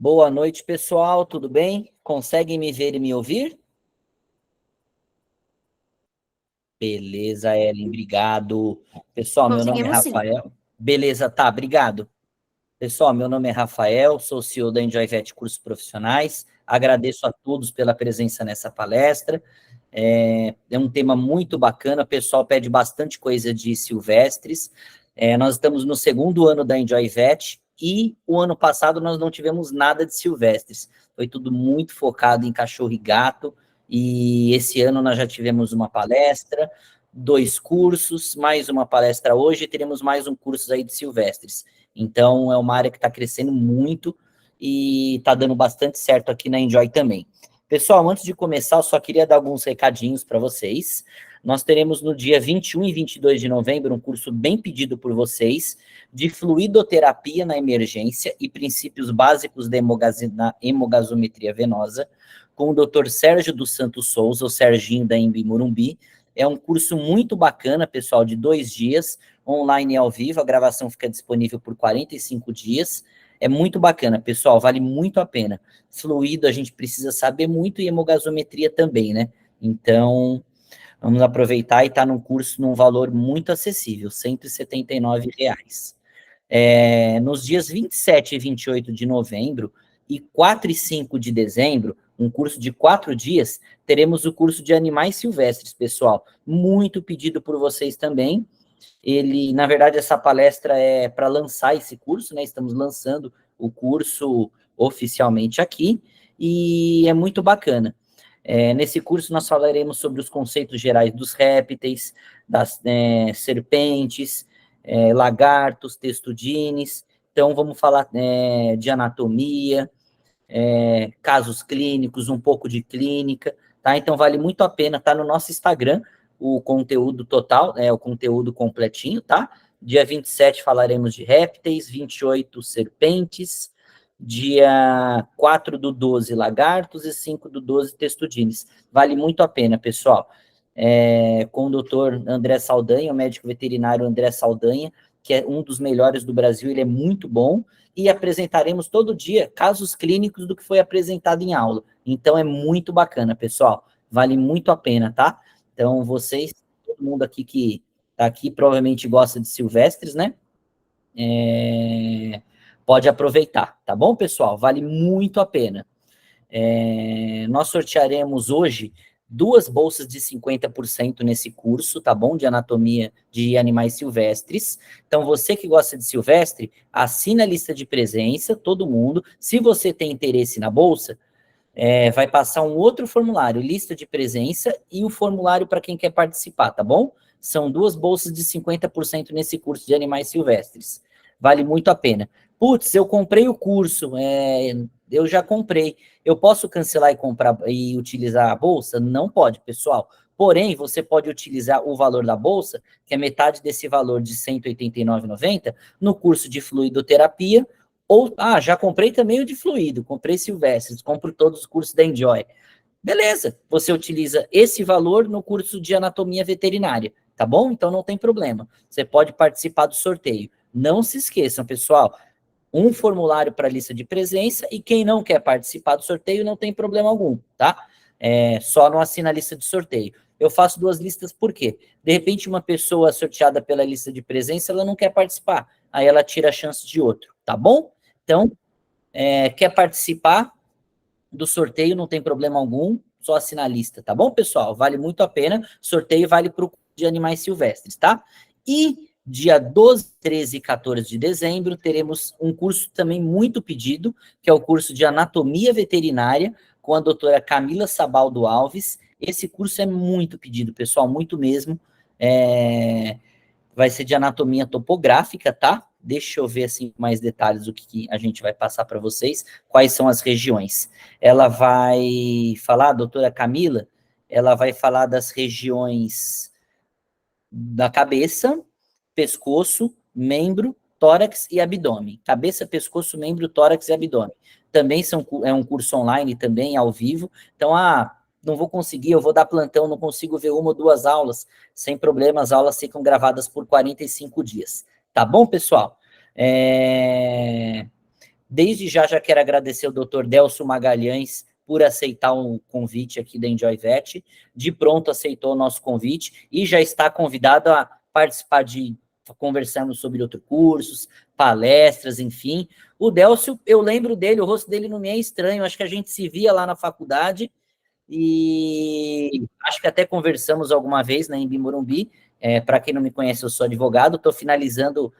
Boa noite, pessoal, tudo bem? Conseguem me ver e me ouvir? Beleza, Ellen, obrigado. Pessoal, meu nome é Conseguimos sim. Rafael. Beleza, tá, obrigado. Pessoal, meu nome é Rafael, sou CEO da EnjoyVet Cursos Profissionais. Agradeço a todos pela presença nessa palestra. É um tema muito bacana, o pessoal pede bastante coisa de silvestres. Nós estamos no segundo ano da EnjoyVet e o ano passado nós não tivemos nada de silvestres. Foi tudo muito focado em cachorro e gato, e esse ano nós já tivemos uma palestra, 2 cursos, mais uma palestra hoje, e teremos mais um curso aí de silvestres. Então, é uma área que está crescendo muito e está dando bastante certo aqui na Enjoy também. Pessoal, antes de começar, eu só queria dar alguns recadinhos para vocês. Nós teremos no dia 21 e 22 de novembro um curso bem pedido por vocês de fluidoterapia na emergência e princípios básicos da hemogasometria venosa, com o Dr. Sérgio dos Santos Souza, o Serginho da Embi Morumbi. É um curso muito bacana, pessoal, de 2 dias, online e ao vivo. A gravação fica disponível por 45 dias. É muito bacana, pessoal, vale muito a pena. Fluido a gente precisa saber muito e hemogasometria também, né? Então, vamos aproveitar e estar num curso num valor muito acessível, R$ 179. Nos dias 27 e 28 de novembro e 4 e 5 de dezembro, um curso de 4 dias, teremos o curso de animais silvestres, pessoal. Muito pedido por vocês também. Na verdade, essa palestra é para lançar esse curso, né? Estamos lançando o curso oficialmente aqui e é muito bacana. Nesse curso nós falaremos sobre os conceitos gerais dos répteis, das serpentes, lagartos, testudines. Então, vamos falar de anatomia, casos clínicos, um pouco de clínica, tá? Então, vale muito a pena, tá no nosso Instagram, o conteúdo total, o conteúdo completinho, tá? Dia 27 falaremos de répteis, 28 serpentes, dia 4/12 lagartos e 5/12 testudines. Vale muito a pena, pessoal. Com o doutor André Saldanha, o médico veterinário André Saldanha, que é um dos melhores do Brasil, ele é muito bom, e apresentaremos todo dia casos clínicos do que foi apresentado em aula. Então, é muito bacana, pessoal. Vale muito a pena, tá? Então, vocês, todo mundo aqui que está aqui, provavelmente gosta de silvestres, né? Pode aproveitar, tá bom, pessoal? Vale muito a pena. Nós sortearemos hoje 2 bolsas de 50% nesse curso, tá bom? De anatomia de animais silvestres. Então, você que gosta de silvestre, assina a lista de presença, todo mundo. Se você tem interesse na bolsa, vai passar um outro formulário, lista de presença e o formulário para quem quer participar, tá bom? São 2 bolsas de 50% nesse curso de animais silvestres. Vale muito a pena. Putz, eu comprei o curso, eu já comprei. Eu posso cancelar e comprar e utilizar a bolsa? Não pode, pessoal. Porém, você pode utilizar o valor da bolsa, que é metade desse valor de R$ 189,90, no curso de fluidoterapia, ou, já comprei também o de fluido, comprei silvestres, compro todos os cursos da Enjoy. Beleza, você utiliza esse valor no curso de anatomia veterinária, tá bom? Então não tem problema. Você pode participar do sorteio. Não se esqueçam, pessoal, um formulário para lista de presença e quem não quer participar do sorteio não tem problema algum, tá? Só não assina a lista de sorteio. Eu faço 2 listas por quê? De repente uma pessoa sorteada pela lista de presença, ela não quer participar, aí ela tira a chance de outro, tá bom? Então, quer participar do sorteio, não tem problema algum, só assinar a lista, tá bom, pessoal? Vale muito a pena, sorteio vale para o de animais silvestres, tá? E dia 12, 13 e 14 de dezembro, teremos um curso também muito pedido, que é o curso de anatomia veterinária, com a doutora Camila Sabaldo Alves. Esse curso é muito pedido, pessoal, muito mesmo. Vai ser de anatomia topográfica, tá? Deixa eu ver assim mais detalhes do que a gente vai passar para vocês, quais são as regiões. Ela vai falar, a doutora Camila, ela vai falar das regiões da cabeça, pescoço, membro, tórax e abdômen. Cabeça, pescoço, membro, tórax e abdômen. Também é um curso online, também ao vivo. Então, não vou conseguir, eu vou dar plantão, não consigo ver 1 ou 2 aulas, sem problema, as aulas ficam gravadas por 45 dias. Tá bom, pessoal? Desde já quero agradecer o Dr. Delcio Magalhães por aceitar o convite aqui da Enjoy Vet. De pronto aceitou o nosso convite e já está convidado a participar de conversarmos sobre outros cursos, palestras, enfim. O Delcio, eu lembro dele, o rosto dele não me é estranho, acho que a gente se via lá na faculdade e acho que até conversamos alguma vez, né, em Bimorumbi. Para quem não me conhece, eu sou advogado, estou finalizando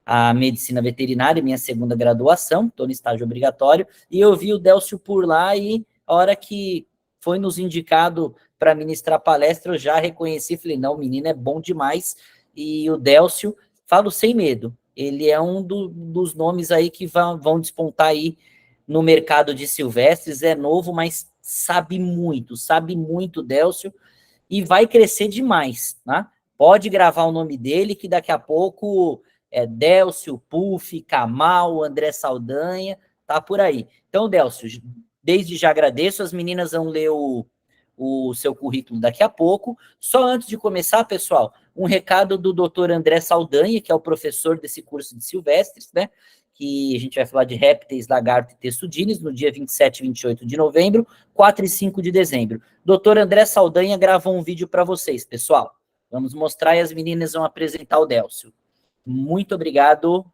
a medicina veterinária, minha segunda graduação, estou no estágio obrigatório, e eu vi o Delcio por lá e a hora que foi nos indicado para ministrar palestra, eu já reconheci, falei, não, o menino é bom demais, e o Delcio, falo sem medo, ele é um dos nomes aí que vão despontar aí no mercado de silvestres, é novo, mas sabe muito, Delcio, e vai crescer demais, né? Pode gravar o nome dele, que daqui a pouco Délcio, Puff, Kamal, André Saldanha, tá por aí. Então, Délcio, desde já agradeço, as meninas vão ler o seu currículo daqui a pouco. Só antes de começar, pessoal, um recado do Dr. André Saldanha, que é o professor desse curso de silvestres, né? Que a gente vai falar de répteis, lagarto e texudines, no dia 27 e 28 de novembro, 4 e 5 de dezembro. Doutor André Saldanha gravou um vídeo para vocês, pessoal. Vamos mostrar e as meninas vão apresentar o Délcio. Muito obrigado.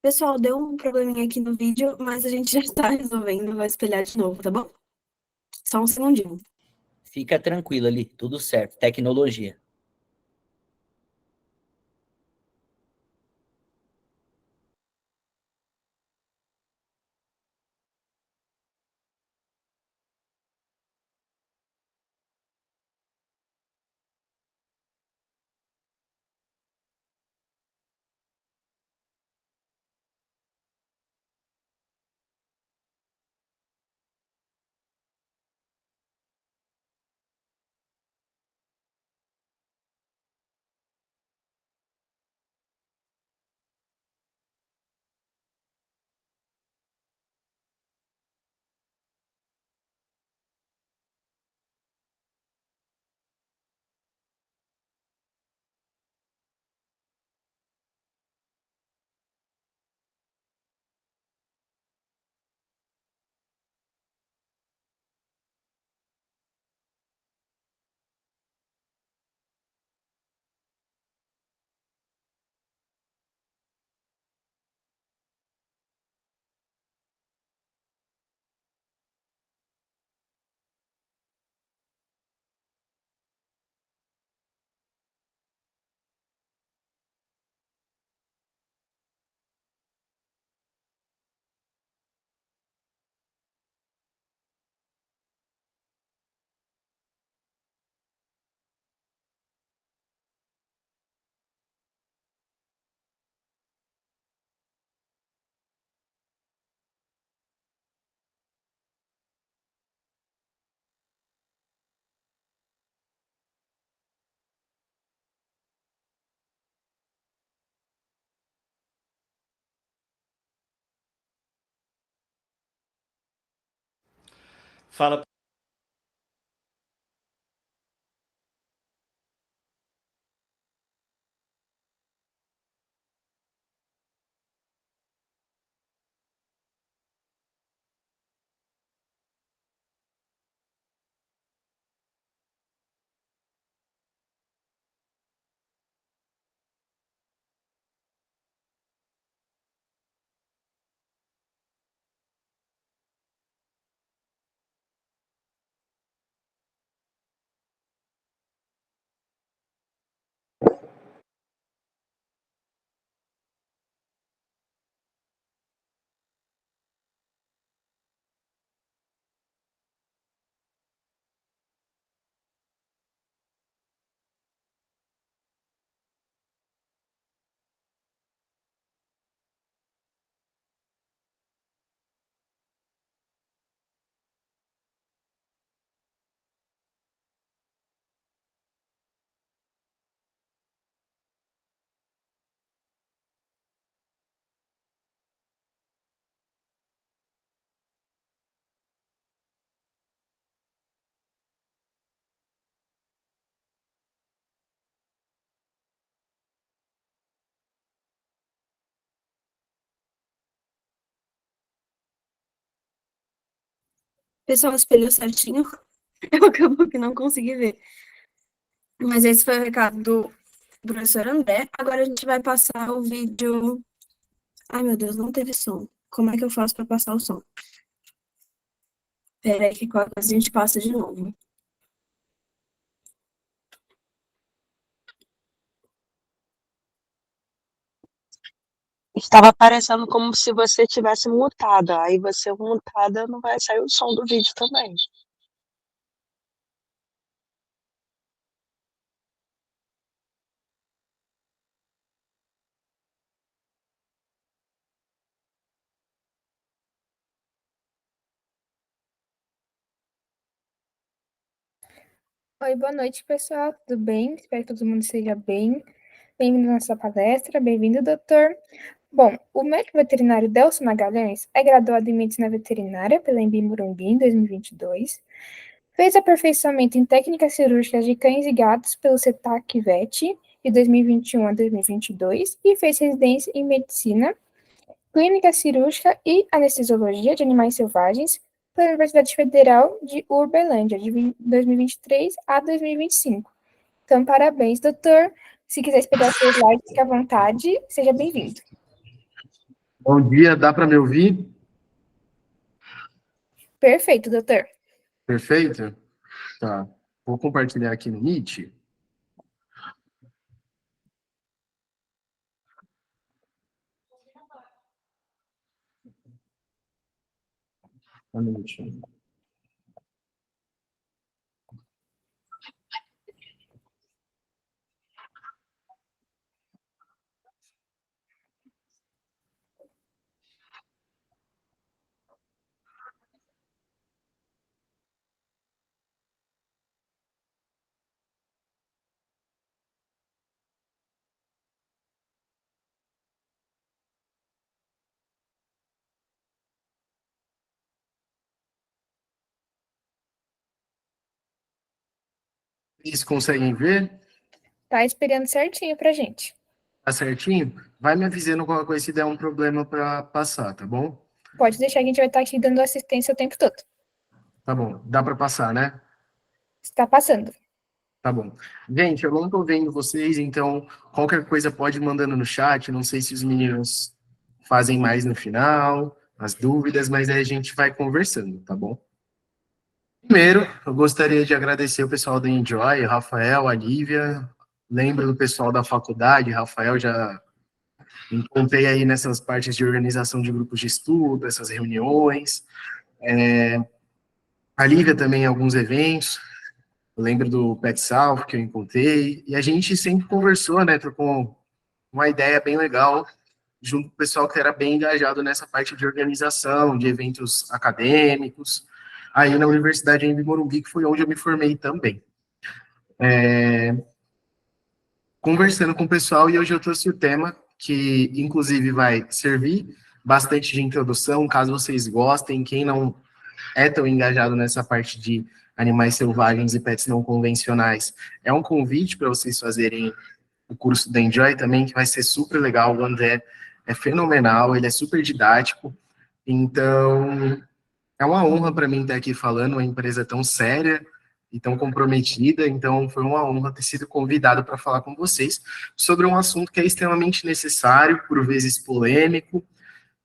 Pessoal, deu um probleminha aqui no vídeo, mas a gente já está resolvendo, vai espelhar de novo, tá bom? Só um segundinho. Fica tranquilo ali, tudo certo. Tecnologia. Fala. Pessoal, espelhou certinho. Eu acabo que não consegui ver. Mas esse foi o recado do professor André. Agora a gente vai passar o vídeo. Ai, meu Deus, não teve som. Como é que eu faço para passar o som? Pera aí, que qualquer coisa a gente passa de novo. Estava aparecendo como se você tivesse mutada. Aí você mutada, não vai sair o som do vídeo também. Oi, boa noite, pessoal. Tudo bem? Espero que todo mundo esteja bem. Bem-vindo à nossa palestra. Bem-vindo, doutor. Bom, o médico veterinário Delcio Magalhães é graduado em Medicina Veterinária pela Embi Morumbi em 2022. Fez aperfeiçoamento em técnicas cirúrgicas de cães e gatos pelo CETAC VET de 2021 a 2022 e fez residência em Medicina Clínica Cirúrgica e Anestesiologia de Animais Selvagens pela Universidade Federal de Uberlândia, de 2023 a 2025. Então, parabéns, doutor. Se quiser espelhar seus slides, fique à vontade. Seja bem-vindo. Bom dia, dá para me ouvir? Perfeito, doutor. Perfeito? Tá. Vou compartilhar aqui no Meet. Um minutinho. Vocês conseguem ver? Tá esperando certinho pra gente. Tá certinho? Vai me avisando qualquer coisa se der um problema para passar, tá bom? Pode deixar que a gente vai estar aqui dando assistência o tempo todo. Tá bom, dá para passar, né? Está passando. Tá bom. Gente, eu não tô vendo vocês, então qualquer coisa pode ir mandando no chat. Não sei se os meninos fazem mais no final, as dúvidas, mas aí a gente vai conversando, tá bom? Primeiro, eu gostaria de agradecer o pessoal da Enjoy, o Rafael, a Lívia. Lembro do pessoal da faculdade, Rafael já encontrei aí nessas partes de organização de grupos de estudo, essas reuniões. A Lívia também em alguns eventos. Eu lembro do Pet South que eu encontrei. E a gente sempre conversou, né? Trocou uma ideia bem legal junto com o pessoal que era bem engajado nessa parte de organização, de eventos acadêmicos, aí na Universidade de Morumbi, que foi onde eu me formei também. Conversando com o pessoal, e hoje eu trouxe o tema, que inclusive vai servir bastante de introdução, caso vocês gostem, quem não é tão engajado nessa parte de animais selvagens e pets não convencionais, é um convite para vocês fazerem o curso da Enjoy também, que vai ser super legal. O André é fenomenal, ele é super didático, então é uma honra para mim estar aqui falando, uma empresa tão séria e tão comprometida, então foi uma honra ter sido convidado para falar com vocês sobre um assunto que é extremamente necessário, por vezes polêmico,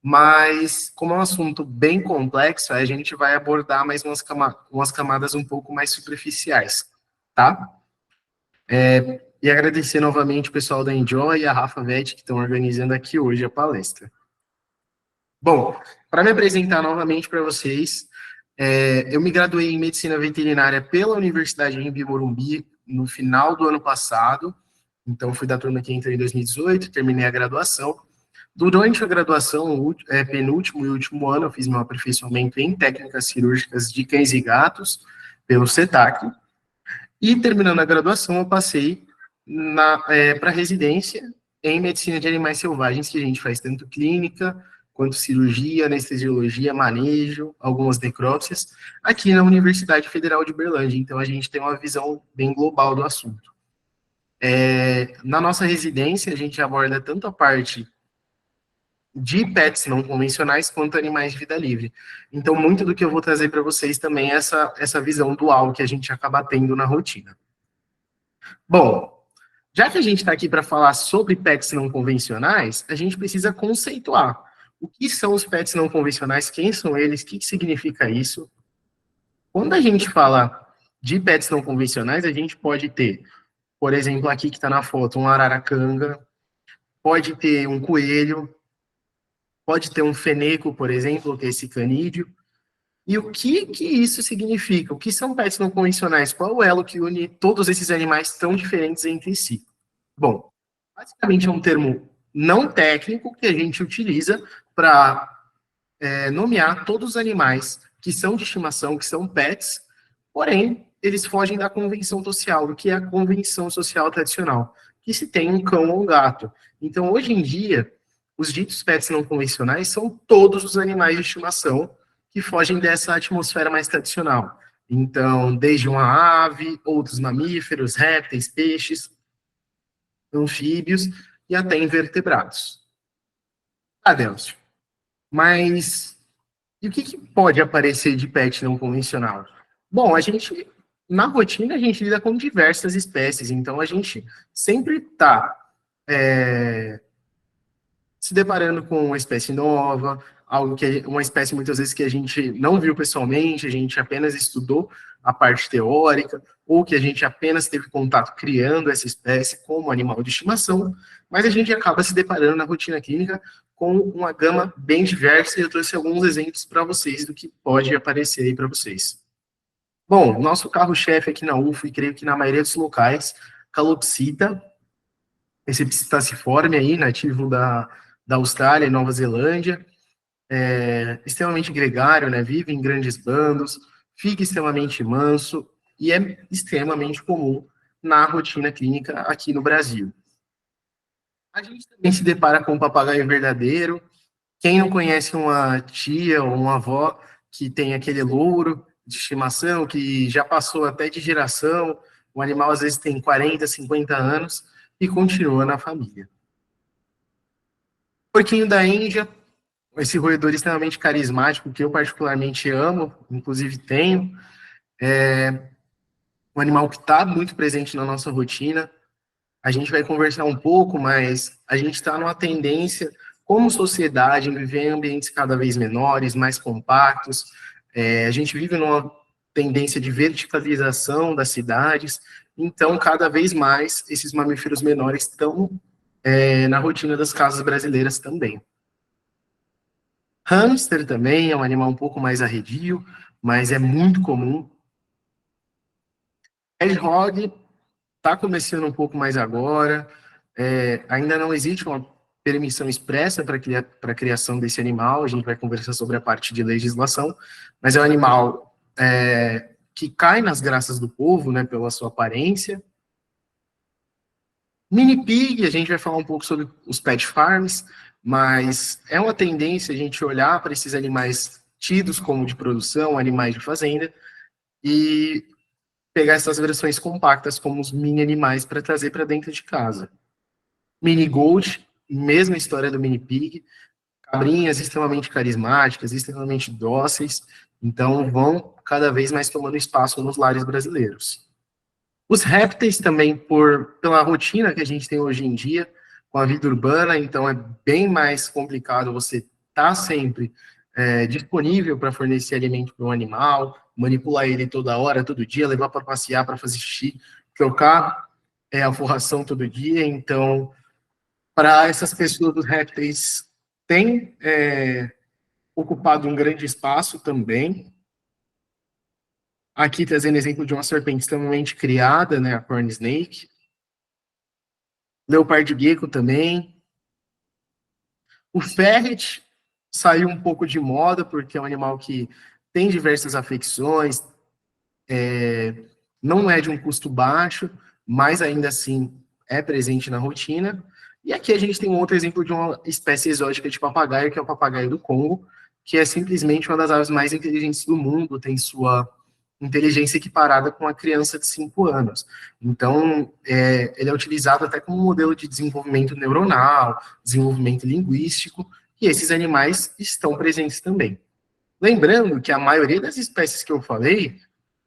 mas como é um assunto bem complexo, a gente vai abordar mais umas camadas um pouco mais superficiais, tá? E agradecer novamente o pessoal da Enjoy e a Rafa Vett que estão organizando aqui hoje a palestra. Bom, para me apresentar novamente para vocês, eu me graduei em Medicina Veterinária pela Universidade de Embi Morumbi no final do ano passado, então fui da turma que entrou em 2018, terminei a graduação. Durante a graduação, penúltimo e último ano, eu fiz meu aperfeiçoamento em técnicas cirúrgicas de cães e gatos pelo CETAC, e terminando a graduação, eu passei para residência em medicina de animais selvagens, que a gente faz tanto clínica, quanto cirurgia, anestesiologia, manejo, algumas necrópsias, aqui na Universidade Federal de Uberlândia. Então, a gente tem uma visão bem global do assunto. Na nossa residência, a gente aborda tanto a parte de pets não convencionais quanto animais de vida livre. Então, muito do que eu vou trazer para vocês também é essa visão dual que a gente acaba tendo na rotina. Bom, já que a gente está aqui para falar sobre pets não convencionais, a gente precisa conceituar o que são os pets não convencionais, quem são eles, o que significa isso. Quando a gente fala de pets não convencionais, a gente pode ter, por exemplo, aqui que está na foto, um araracanga, pode ter um coelho, pode ter um feneco, por exemplo, que é esse canídeo. E o que isso significa? O que são pets não convencionais? Qual o elo que une todos esses animais tão diferentes entre si? Bom, basicamente é um termo não técnico que a gente utiliza para nomear todos os animais que são de estimação, que são pets, porém, eles fogem da convenção social, do que é a convenção social tradicional, que se tem um cão ou um gato. Então, hoje em dia, os ditos pets não convencionais são todos os animais de estimação que fogem dessa atmosfera mais tradicional. Então, desde uma ave, outros mamíferos, répteis, peixes, anfíbios e até invertebrados. Adélcio, mas e o que pode aparecer de pet não convencional? Bom, na rotina, a gente lida com diversas espécies, então a gente sempre está se deparando com uma espécie nova, uma espécie muitas vezes que a gente não viu pessoalmente, a gente apenas estudou a parte teórica, ou que a gente apenas teve contato criando essa espécie como animal de estimação, mas a gente acaba se deparando na rotina clínica com uma gama bem diversa, e eu trouxe alguns exemplos para vocês do que pode aparecer aí para vocês. Bom, nosso carro-chefe aqui na UFO, e creio que na maioria dos locais, calopsita, esse psittaciforme aí, nativo da Austrália e Nova Zelândia, extremamente gregário, né, vive em grandes bandos, fica extremamente manso e é extremamente comum na rotina clínica aqui no Brasil. A gente também se depara com o papagaio verdadeiro. Quem não conhece uma tia ou uma avó que tem aquele louro de estimação, que já passou até de geração, o animal às vezes tem 40, 50 anos e continua na família. Porquinho da Índia, esse roedor extremamente carismático, que eu particularmente amo, inclusive tenho, um animal que está muito presente na nossa rotina. A gente vai conversar um pouco, mas a gente está numa tendência, como sociedade, em viver em ambientes cada vez menores, mais compactos. A gente vive numa tendência de verticalização das cidades, então, cada vez mais, esses mamíferos menores estão na rotina das casas brasileiras também. Hamster também é um animal um pouco mais arredio, mas é muito comum. Hedgehog está começando um pouco mais agora, ainda não existe uma permissão expressa para a criação desse animal, a gente vai conversar sobre a parte de legislação, mas é um animal que cai nas graças do povo, né, pela sua aparência. Mini pig, a gente vai falar um pouco sobre os pet farms, mas é uma tendência a gente olhar para esses animais tidos como de produção, animais de fazenda, e pegar essas versões compactas como os mini animais para trazer para dentro de casa. Mini goat, mesma história do mini pig, cabrinhas extremamente carismáticas, extremamente dóceis, então vão cada vez mais tomando espaço nos lares brasileiros. Os répteis também, pela rotina que a gente tem hoje em dia, com a vida urbana, então é bem mais complicado você estar sempre disponível para fornecer alimento para um animal, manipular ele toda hora, todo dia, levar para passear, para fazer xixi, trocar a forração todo dia. Então, para essas pessoas, os répteis têm ocupado um grande espaço também. Aqui trazendo exemplo de uma serpente extremamente criada, né, a corn snake. Leopardo gecko também. O ferret saiu um pouco de moda, porque é um animal que tem diversas afecções, não é de um custo baixo, mas ainda assim é presente na rotina. E aqui a gente tem um outro exemplo de uma espécie exótica de papagaio, que é o papagaio do Congo, que é simplesmente uma das aves mais inteligentes do mundo, tem sua inteligência equiparada com a criança de 5 anos. Então, ele é utilizado até como modelo de desenvolvimento neuronal, desenvolvimento linguístico, e esses animais estão presentes também. Lembrando que a maioria das espécies que eu falei,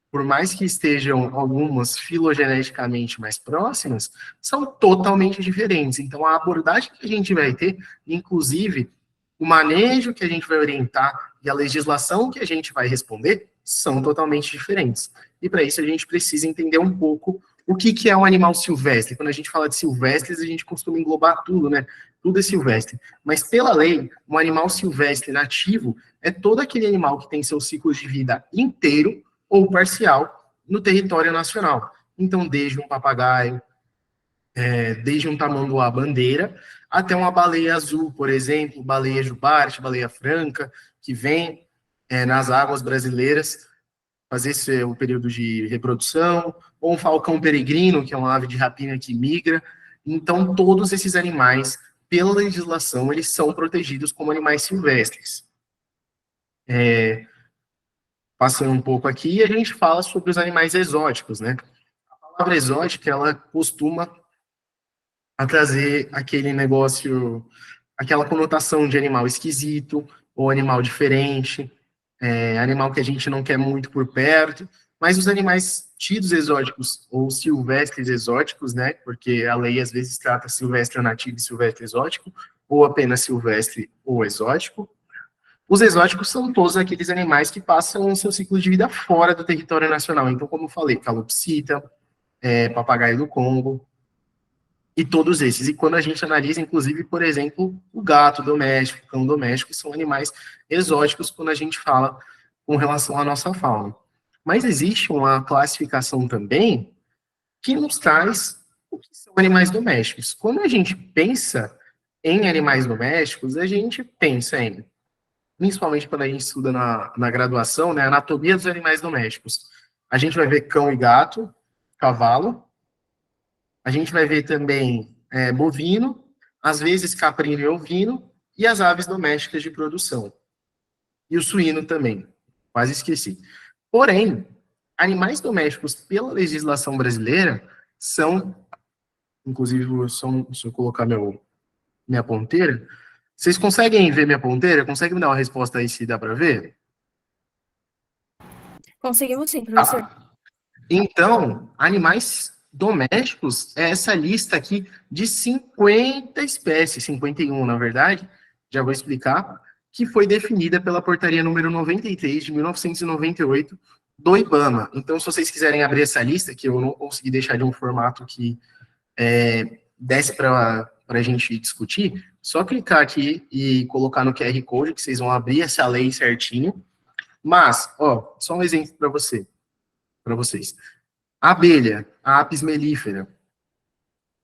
por mais que estejam algumas filogeneticamente mais próximas, são totalmente diferentes. Então, a abordagem que a gente vai ter, inclusive o manejo que a gente vai orientar e a legislação que a gente vai responder, são totalmente diferentes. E para isso a gente precisa entender um pouco o que é um animal silvestre. Quando a gente fala de silvestres, a gente costuma englobar tudo, né? Tudo é silvestre. Mas, pela lei, um animal silvestre nativo é todo aquele animal que tem seu ciclo de vida inteiro ou parcial no território nacional. Então, desde um papagaio, desde um tamanduá-bandeira, até uma baleia azul, por exemplo, baleia jubarte, baleia franca, que vem nas águas brasileiras fazer seu período de reprodução, ou um falcão peregrino, que é uma ave de rapina que migra. Então, todos esses animais, pela legislação, eles são protegidos como animais silvestres. Passando um pouco aqui, a gente fala sobre os animais exóticos, né? A palavra exótica, ela costuma trazer aquele negócio, aquela conotação de animal esquisito, ou animal diferente, animal que a gente não quer muito por perto, mas os animais tidos exóticos, ou silvestres exóticos, né? Porque a lei às vezes trata silvestre nativo e silvestre exótico, ou apenas silvestre ou exótico. Os exóticos são todos aqueles animais que passam o seu ciclo de vida fora do território nacional. Então, como eu falei, calopsita, papagaio do Congo, e todos esses. E quando a gente analisa, inclusive, por exemplo, o gato doméstico, o cão doméstico, são animais exóticos quando a gente fala com relação à nossa fauna. Mas existe uma classificação também que nos traz o que são animais domésticos. Quando a gente pensa em animais domésticos, a gente pensa em, principalmente quando a gente estuda na graduação, né, a anatomia dos animais domésticos. A gente vai ver cão e gato, cavalo. A gente vai ver também bovino, às vezes caprino e ovino, e as aves domésticas de produção. E o suíno também, quase esqueci. Porém, animais domésticos, pela legislação brasileira, são, inclusive, se eu colocar minha ponteira, vocês conseguem ver minha ponteira? Conseguem me dar uma resposta aí se dá para ver? Conseguimos sim, professor. Então, animais domésticos é essa lista aqui de 50 espécies, 51 na verdade, já vou explicar, que foi definida pela portaria número 93 de 1998 do IBAMA. Então, se vocês quiserem abrir essa lista, que eu não consegui deixar de um formato que desse para a gente discutir, só clicar aqui e colocar no QR Code, que vocês vão abrir essa lei certinho. Mas, só um exemplo para vocês. A abelha, a Apis mellifera,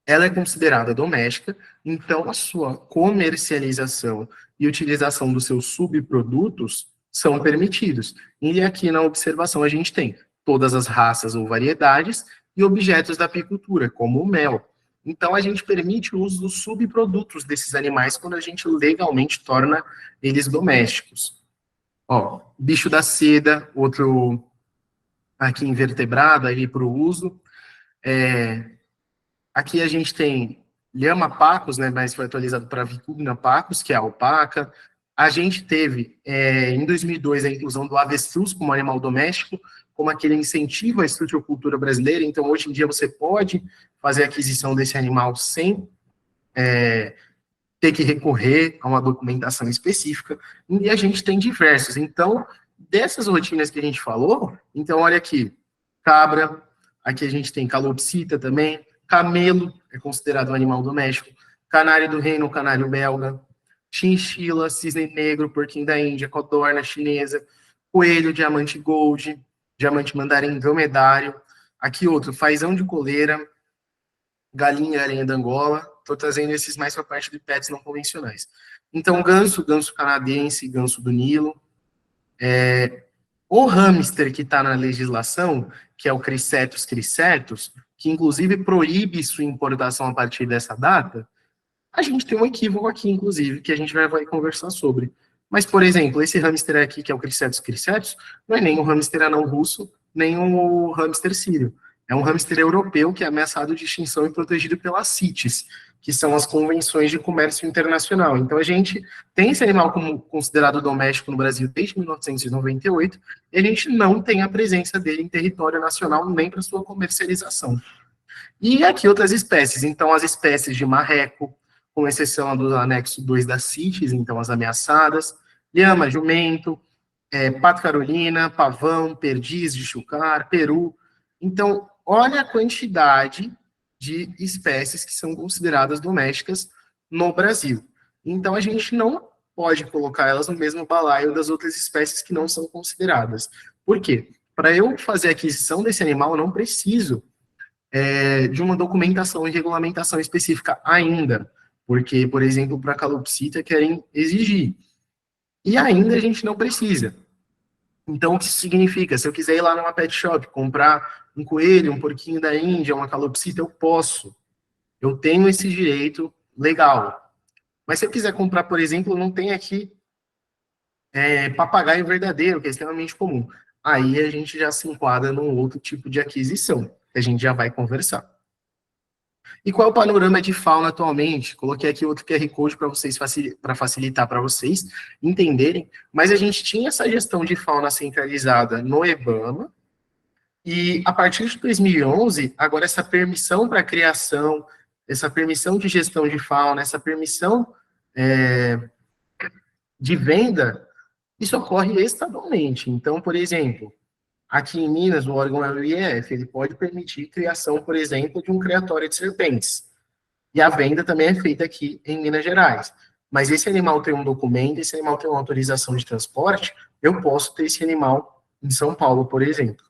ela é considerada doméstica, então a sua comercialização e utilização dos seus subprodutos são permitidos. E aqui na observação a gente tem todas as raças ou variedades e objetos da apicultura, como o mel. Então a gente permite o uso dos subprodutos desses animais quando a gente legalmente torna eles domésticos. Bicho da seda, outro aqui invertebrado aí para o uso. Aqui a gente tem Lhama pacus, né, mas foi atualizado para Vicuña pacus, que é a alpaca. A gente teve, em 2002, a inclusão do avestruz como animal doméstico, como aquele incentivo à estrutiocultura brasileira. Então, hoje em dia, você pode fazer a aquisição desse animal sem ter que recorrer a uma documentação específica. E a gente tem diversos. Então, dessas rotinas que a gente falou, então, olha aqui, cabra, aqui a gente tem calopsita também, camelo é considerado um animal doméstico, canário do reino, canário belga, chinchila, cisne negro, porquinho da Índia, codorna chinesa, coelho, diamante gold, diamante mandarim, dromedário, aqui outro, fazão de coleira, galinha, aranha da Angola, estou trazendo esses mais para a parte de pets não convencionais. Então, ganso canadense, ganso do Nilo, o hamster que está na legislação, que é o Cricetus cricetus, que inclusive proíbe sua importação a partir dessa data, a gente tem um equívoco aqui, inclusive, que a gente vai conversar sobre. Mas, por exemplo, esse hamster aqui, que é o Cricetus cricetus, não é nem o hamster anão russo, nem o hamster sírio. É um hamster europeu que é ameaçado de extinção e protegido pela CITES. que são as convenções de comércio internacional. Então, a gente tem esse animal como considerado doméstico no Brasil desde 1998, e a gente não tem a presença dele em território nacional nem para sua comercialização. E aqui outras espécies, então as espécies de marreco, com exceção do anexo 2 da CITES, então as ameaçadas, lhama, jumento, pato carolina, pavão, perdiz de chucar, peru. Então, olha a quantidade de espécies que são consideradas domésticas no Brasil. Então, a gente não pode colocar elas no mesmo balaio das outras espécies que não são consideradas. Por quê? Para eu fazer a aquisição desse animal, eu não preciso de uma documentação e regulamentação específica ainda, porque, por exemplo, para a calopsita querem exigir. E ainda a gente não precisa. Então, o que isso significa? Se eu quiser ir lá numa pet shop, comprar um coelho, um porquinho da Índia, uma calopsita, eu posso. Eu tenho esse direito legal. Mas se eu quiser comprar, por exemplo, não tem aqui papagaio verdadeiro, que é extremamente comum. Aí a gente já se enquadra num outro tipo de aquisição, que a gente já vai conversar. E qual é o panorama de fauna atualmente? Coloquei aqui outro QR Code para vocês, para facilitar para vocês entenderem, mas a gente tinha essa gestão de fauna centralizada no IBAMA, e a partir de 2011, agora essa permissão para criação, essa permissão de gestão de fauna, essa permissão de venda, isso ocorre estadualmente. Então, por exemplo, aqui em Minas, o órgão é o IEF, ele pode permitir criação, por exemplo, de um criatório de serpentes. E a venda também é feita aqui em Minas Gerais. Mas esse animal tem um documento, esse animal tem uma autorização de transporte, eu posso ter esse animal em São Paulo, por exemplo.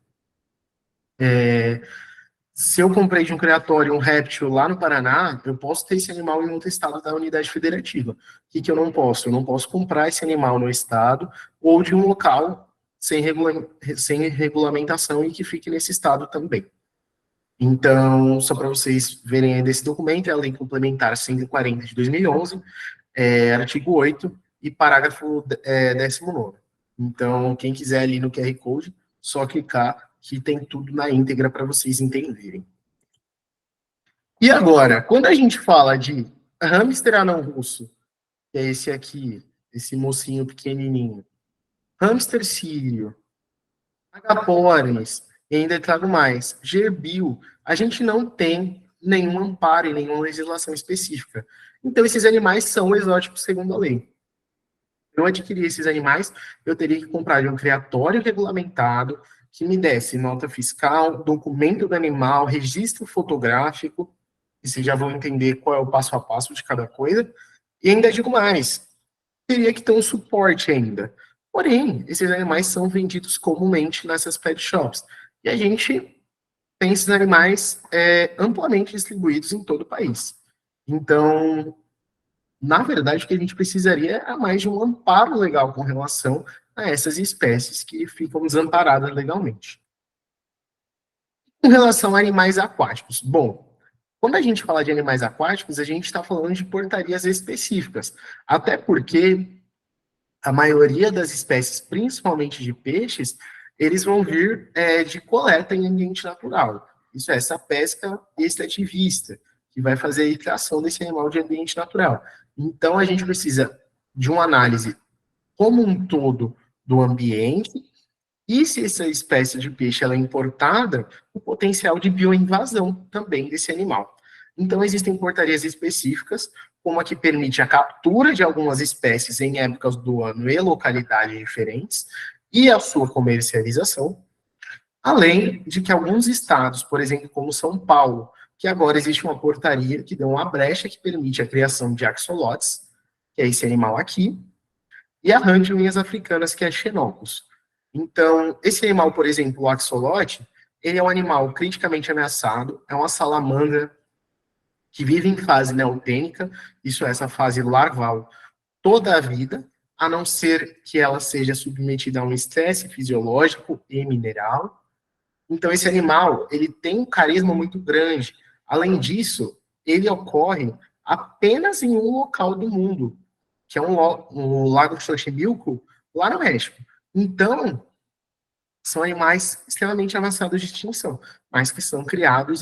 Se eu comprei de um criatório um réptil lá no Paraná, eu posso ter esse animal em outro estado da unidade federativa. O que eu não posso? Eu não posso comprar esse animal no estado ou de um local sem regulamentação e que fique nesse estado também. Então, só para vocês verem aí desse documento, é a Lei Complementar 140 de 2011, artigo 8 e parágrafo 19º. Então, quem quiser ali no QR Code, só clicar que tem tudo na íntegra para vocês entenderem. E agora, quando a gente fala de hamster anão russo, que é esse aqui, esse mocinho pequenininho, hamster sírio, agapornis, e ainda trago mais, gerbil, a gente não tem nenhum amparo e nenhuma legislação específica. Então, esses animais são exóticos segundo a lei. Eu adquirir esses animais, eu teria que comprar de um criatório regulamentado, que me desse nota fiscal, documento do animal, registro fotográfico, e vocês já vão entender qual é o passo a passo de cada coisa. E ainda digo mais, teria que ter um suporte ainda. Porém, esses animais são vendidos comumente nessas pet shops. E a gente tem esses animais amplamente distribuídos em todo o país. Então, na verdade, o que a gente precisaria é mais de um amparo legal com relação a essas espécies que ficam desamparadas legalmente. Com relação a animais aquáticos, bom, quando a gente fala de animais aquáticos, a gente está falando de portarias específicas, até porque a maioria das espécies, principalmente de peixes, eles vão vir de coleta em ambiente natural. Isso é essa pesca extrativista, que vai fazer a extração desse animal de ambiente natural. Então, a gente precisa de uma análise como um todo do ambiente, e se essa espécie de peixe ela é importada, o potencial de bioinvasão também desse animal. Então, existem portarias específicas, como a que permite a captura de algumas espécies em épocas do ano e localidades diferentes, e a sua comercialização, além de que alguns estados, por exemplo, como São Paulo, que agora existe uma portaria que deu uma brecha que permite a criação de axolotes, que é esse animal aqui, e a rã de unhas africanas, que é Xenopus. Então, esse animal, por exemplo, o axolote, ele é um animal criticamente ameaçado, é uma salamandra que vive em fase neotênica, isso é essa fase larval, toda a vida, a não ser que ela seja submetida a um estresse fisiológico e mineral. Então, esse animal, ele tem um carisma muito grande. Além disso, ele ocorre apenas em um local do mundo, que é o Lago Xochimilco, lá no México. Então, são animais extremamente avançados de extinção, mas que são criados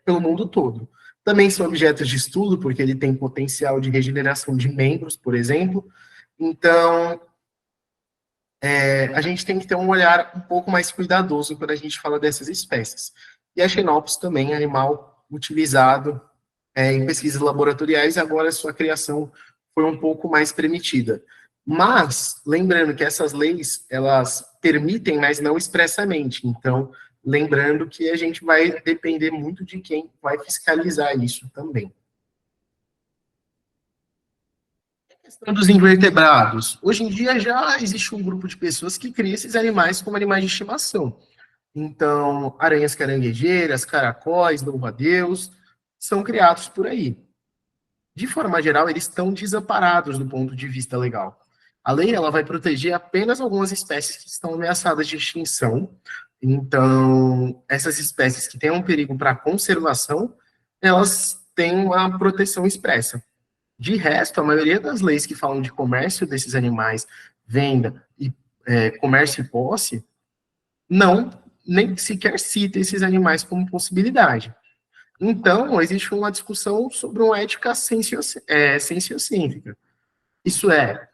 pelo mundo todo. Também são objetos de estudo, porque ele tem potencial de regeneração de membros, por exemplo. Então, a gente tem que ter um olhar um pouco mais cuidadoso quando a gente fala dessas espécies. E a Xenopus também é animal utilizado em pesquisas laboratoriais, agora sua criação foi um pouco mais permitida. Mas, lembrando que essas leis, elas permitem, mas não expressamente. Então, lembrando que a gente vai depender muito de quem vai fiscalizar isso também. A questão dos invertebrados. Hoje em dia já existe um grupo de pessoas que cria esses animais como animais de estimação. Então, aranhas caranguejeiras, caracóis, louva-a-Deus, são criados por aí. De forma geral, eles estão desamparados do ponto de vista legal. A lei ela vai proteger apenas algumas espécies que estão ameaçadas de extinção. Então, essas espécies que têm um perigo para a conservação, elas têm uma proteção expressa. De resto, a maioria das leis que falam de comércio desses animais, venda e comércio e posse, nem sequer cita esses animais como possibilidade. Então, existe uma discussão sobre uma ética cienciocêntrica. Isso é,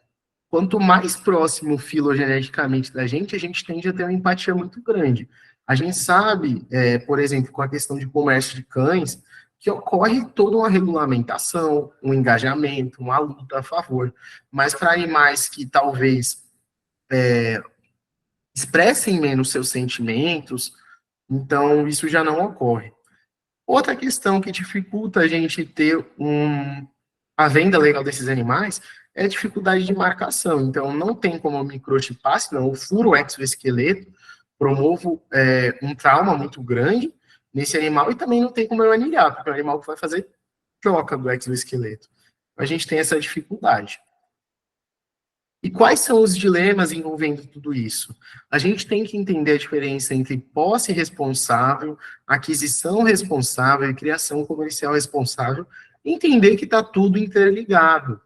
quanto mais próximo filogeneticamente da gente, a gente tende a ter uma empatia muito grande. A gente sabe, por exemplo, com a questão de comércio de cães, que ocorre toda uma regulamentação, um engajamento, uma luta a favor. Mas para animais que talvez expressem menos seus sentimentos, então isso já não ocorre. Outra questão que dificulta a gente ter a venda legal desses animais é a dificuldade de marcação. Então, não tem como eu microchipar, senão eu furo o exoesqueleto, promovo um trauma muito grande nesse animal e também não tem como eu anilhar, porque é um animal que vai fazer troca do exoesqueleto. A gente tem essa dificuldade. E quais são os dilemas envolvendo tudo isso? A gente tem que entender a diferença entre posse responsável, aquisição responsável e criação comercial responsável, e entender que está tudo interligado.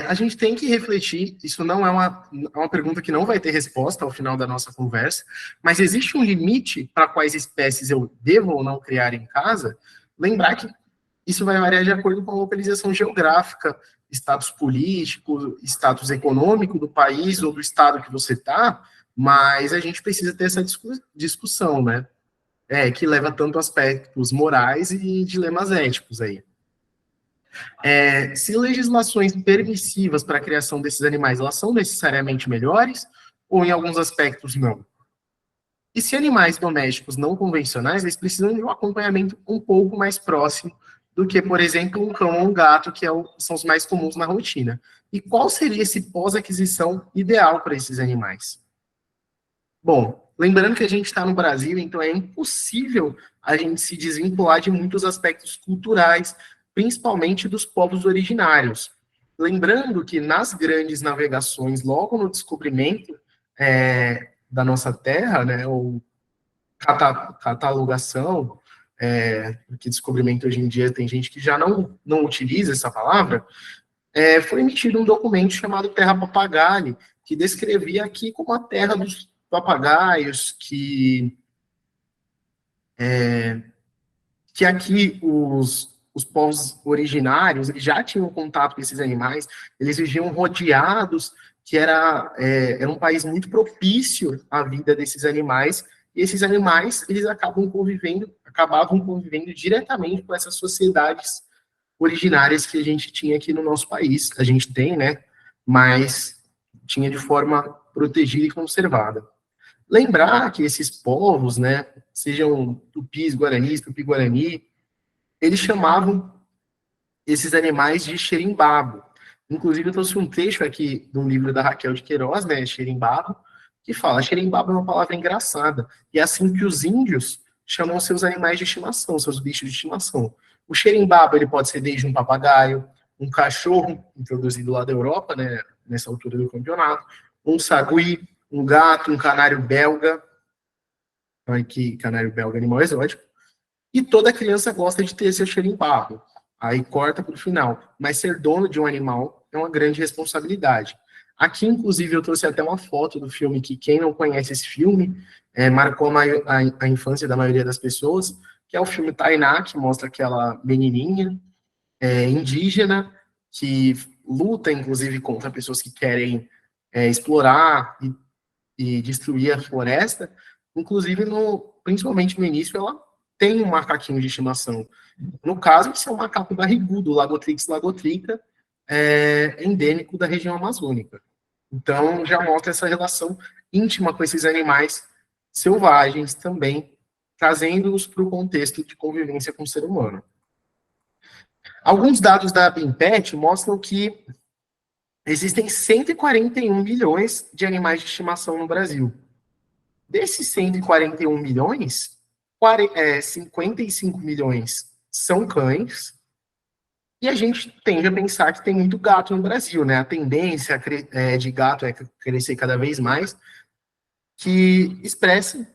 A gente tem que refletir, isso não é uma pergunta que não vai ter resposta ao final da nossa conversa, mas existe um limite para quais espécies eu devo ou não criar em casa? Lembrar que isso vai variar de acordo com a localização geográfica, status político, status econômico do país ou do estado que você está, mas a gente precisa ter essa discussão, né? Que leva tanto aspectos morais e dilemas éticos aí. Se legislações permissivas para a criação desses animais, elas são necessariamente melhores, ou em alguns aspectos não? E se animais domésticos não convencionais, eles precisam de um acompanhamento um pouco mais próximo do que, por exemplo, um cão ou um gato, que são os mais comuns na rotina. E qual seria esse pós-aquisição ideal para esses animais? Bom, lembrando que a gente está no Brasil, então é impossível a gente se desvincular de muitos aspectos culturais, principalmente dos povos originários. Lembrando que nas grandes navegações, logo no descobrimento da nossa terra, né, ou catalogação, porque descobrimento hoje em dia tem gente que já não utiliza essa palavra, foi emitido um documento chamado Terra Papagaio, que descrevia aqui como a terra dos papagaios, que aqui os povos originários eles já tinham contato com esses animais, eles viviam rodeados, que era um país muito propício à vida desses animais, e esses animais eles acabavam convivendo diretamente com essas sociedades originárias que a gente tinha aqui no nosso país. A gente tem, né? Mas tinha de forma protegida e conservada. Lembrar que esses povos, né, sejam tupis, guaranis, tupi-guarani, eles chamavam esses animais de xerimbabo. Inclusive, eu trouxe um trecho aqui de um livro da Raquel de Queiroz, né, xerimbabo, que fala, xerimbabo é uma palavra engraçada, e é assim que os índios chamam seus animais de estimação, seus bichos de estimação. O xerimbabo, ele pode ser desde um papagaio, um cachorro, introduzido lá da Europa, né, nessa altura do campeonato, um sagui, um gato, um canário belga, aqui, canário belga, animal exótico, e toda criança gosta de ter seu xerimbabo. Aí corta para o final. Mas ser dono de um animal é uma grande responsabilidade. Aqui, inclusive, eu trouxe até uma foto do filme que quem não conhece esse filme marcou a infância da maioria das pessoas, que é o filme Tainá, que mostra aquela menininha indígena que luta, inclusive, contra pessoas que querem explorar e destruir a floresta. Inclusive, principalmente no início, ela tem um macaquinho de estimação. No caso, esse é um macaco barrigudo, Lagotrix lagotrica, endêmico da região amazônica. Então, já mostra essa relação íntima com esses animais selvagens também, trazendo-os para o contexto de convivência com o ser humano. Alguns dados da BIMPET mostram que existem 141 milhões de animais de estimação no Brasil. Desses 141 milhões, 55 milhões são cães, e a gente tende a pensar que tem muito gato no Brasil, né? A tendência de gato é crescer cada vez mais, que expressa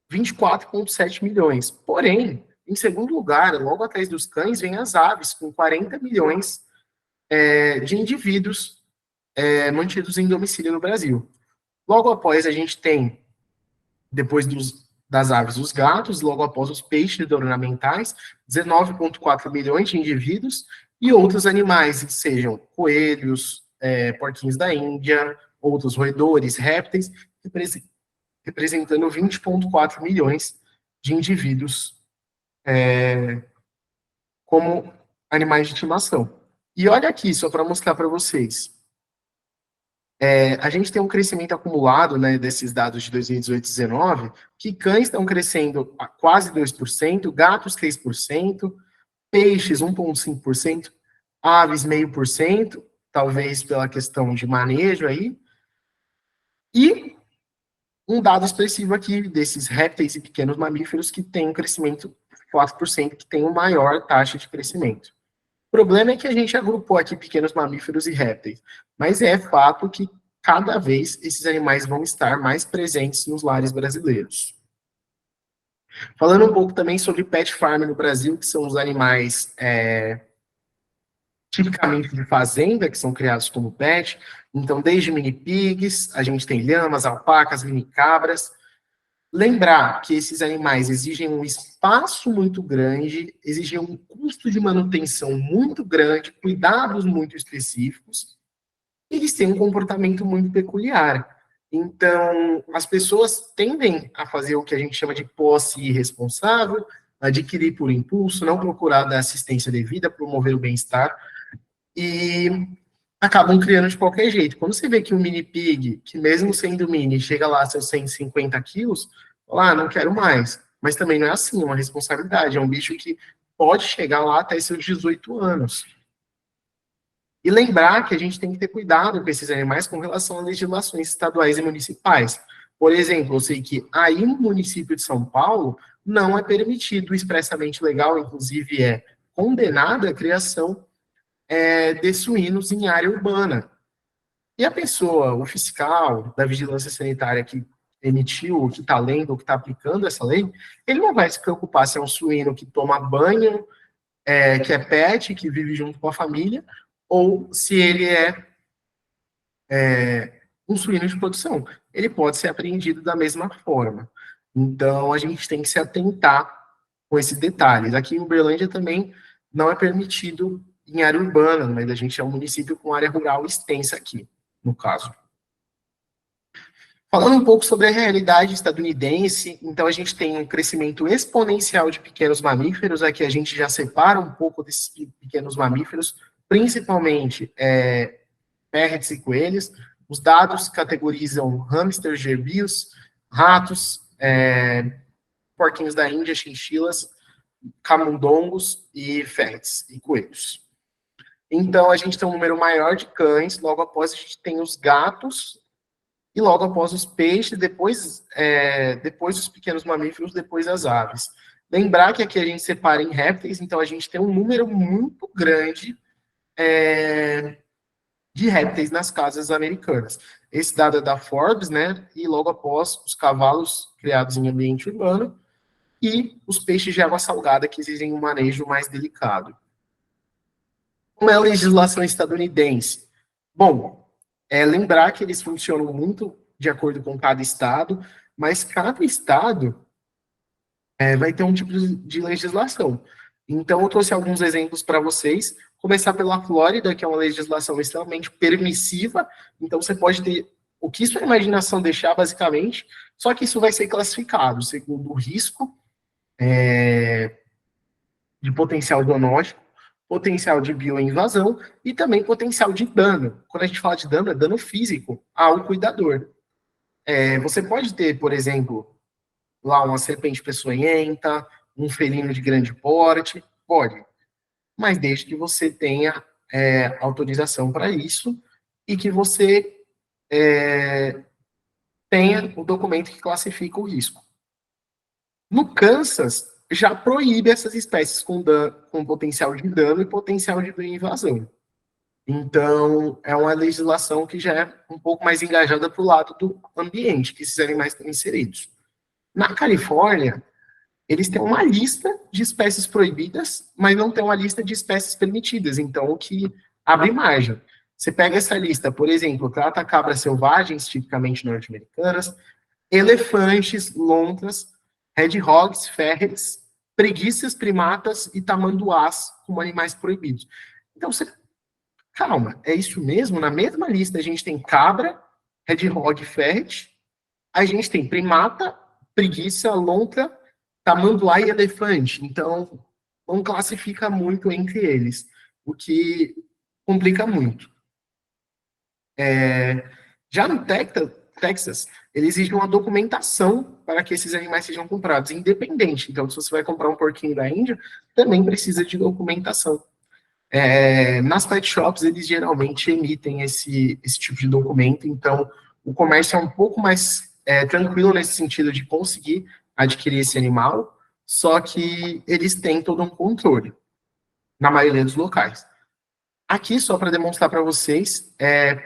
24,7 milhões. Porém, em segundo lugar, logo atrás dos cães, vem as aves, com 40 milhões de indivíduos mantidos em domicílio no Brasil. Logo após, a gente tem, depois das aves, os gatos, logo após os peixes ornamentais, 19,4 milhões de indivíduos, e outros animais, que sejam coelhos, porquinhos da Índia, outros roedores, répteis, representando 20,4 milhões de indivíduos como animais de estimação. E olha aqui, só para mostrar para vocês. A gente tem um crescimento acumulado, né, desses dados de 2018 e 2019, que cães estão crescendo a quase 2%, gatos 3%, peixes 1,5%, aves 0,5%, talvez pela questão de manejo aí, e um dado expressivo aqui desses répteis e pequenos mamíferos que tem um crescimento 4%, que tem uma maior taxa de crescimento. O problema é que a gente agrupou aqui pequenos mamíferos e répteis, mas é fato que cada vez esses animais vão estar mais presentes nos lares brasileiros. Falando um pouco também sobre pet farm no Brasil, que são os animais tipicamente de fazenda, que são criados como pet. Então, desde mini pigs, a gente tem lhamas, alpacas, mini cabras. Lembrar que esses animais exigem um espaço muito grande, exigem um custo de manutenção muito grande, cuidados muito específicos, e eles têm um comportamento muito peculiar. Então, as pessoas tendem a fazer o que a gente chama de posse irresponsável, adquirir por impulso, não procurar dar assistência devida, promover o bem-estar, e acabam criando de qualquer jeito. Quando você vê que um mini pig, que mesmo sendo mini, chega lá a seus 150 quilos, fala, não quero mais. Mas também não é assim, é uma responsabilidade, é um bicho que pode chegar lá até seus 18 anos. E lembrar que a gente tem que ter cuidado com esses animais com relação a legislações estaduais e municipais. Por exemplo, eu sei que aí no município de São Paulo não é permitido expressamente legal, inclusive é condenada a criação de suínos em área urbana. E a pessoa, o fiscal da vigilância sanitária que emitiu, que está lendo, que está aplicando essa lei, ele não vai se preocupar se é um suíno que toma banho, que é pet, que vive junto com a família, ou se ele é um suíno de produção. Ele pode ser apreendido da mesma forma. Então, a gente tem que se atentar com esses detalhes. Aqui em Uberlândia também não é permitido em área urbana, mas a gente é um município com área rural extensa aqui, no caso. Falando um pouco sobre a realidade estadunidense, então a gente tem um crescimento exponencial de pequenos mamíferos, aqui a gente já separa um pouco desses pequenos mamíferos, principalmente ferrets e coelhos. Os dados categorizam hamsters, gerbios, ratos, porquinhos da Índia, chinchilas, camundongos e ferrets e coelhos. Então, a gente tem um número maior de cães, logo após a gente tem os gatos, e logo após os peixes, depois os pequenos mamíferos, depois as aves. Lembrar que aqui a gente separa em répteis, então a gente tem um número muito grande de répteis nas casas americanas. Esse dado é da Forbes, né? E logo após os cavalos criados em ambiente urbano e os peixes de água salgada que exigem um manejo mais delicado. Como é a legislação estadunidense? Bom, lembrar que eles funcionam muito de acordo com cada estado, mas cada estado vai ter um tipo de legislação. Então, eu trouxe alguns exemplos para vocês. Começar pela Flórida, que é uma legislação extremamente permissiva. Então, você pode ter o que sua imaginação deixar, basicamente, só que isso vai ser classificado segundo o risco de potencial zoonótico, potencial de bioinvasão e também potencial de dano. Quando a gente fala de dano, é dano físico ao cuidador. Você pode ter, por exemplo, lá uma serpente peçonhenta, um felino de grande porte, pode, mas desde que você tenha autorização para isso e que você tenha o documento que classifica o risco. No Kansas, já proíbe essas espécies com potencial de dano e potencial de invasão. Então, é uma legislação que já é um pouco mais engajada para o lado do ambiente, que esses animais estão inseridos. Na Califórnia, eles têm uma lista de espécies proibidas, mas não tem uma lista de espécies permitidas, então o que abre margem. Você pega essa lista, por exemplo, trata cabras selvagens, tipicamente norte-americanas, elefantes, lontras, hedgehogs, ferrets, preguiças, primatas e tamanduás como animais proibidos. Então, calma, é isso mesmo? Na mesma lista a gente tem cabra, hedgehog, ferret, a gente tem primata, preguiça, lontra, tamanduá e elefante. Então, não classifica muito entre eles, o que complica muito. Já no Texas, ele exige uma documentação para que esses animais sejam comprados, independente. Então, se você vai comprar um porquinho da Índia, também precisa de documentação. Nas pet shops, eles geralmente emitem esse tipo de documento, então o comércio é um pouco mais tranquilo nesse sentido de conseguir adquirir esse animal, só que eles têm todo um controle, na maioria dos locais. Aqui, só para demonstrar para vocês,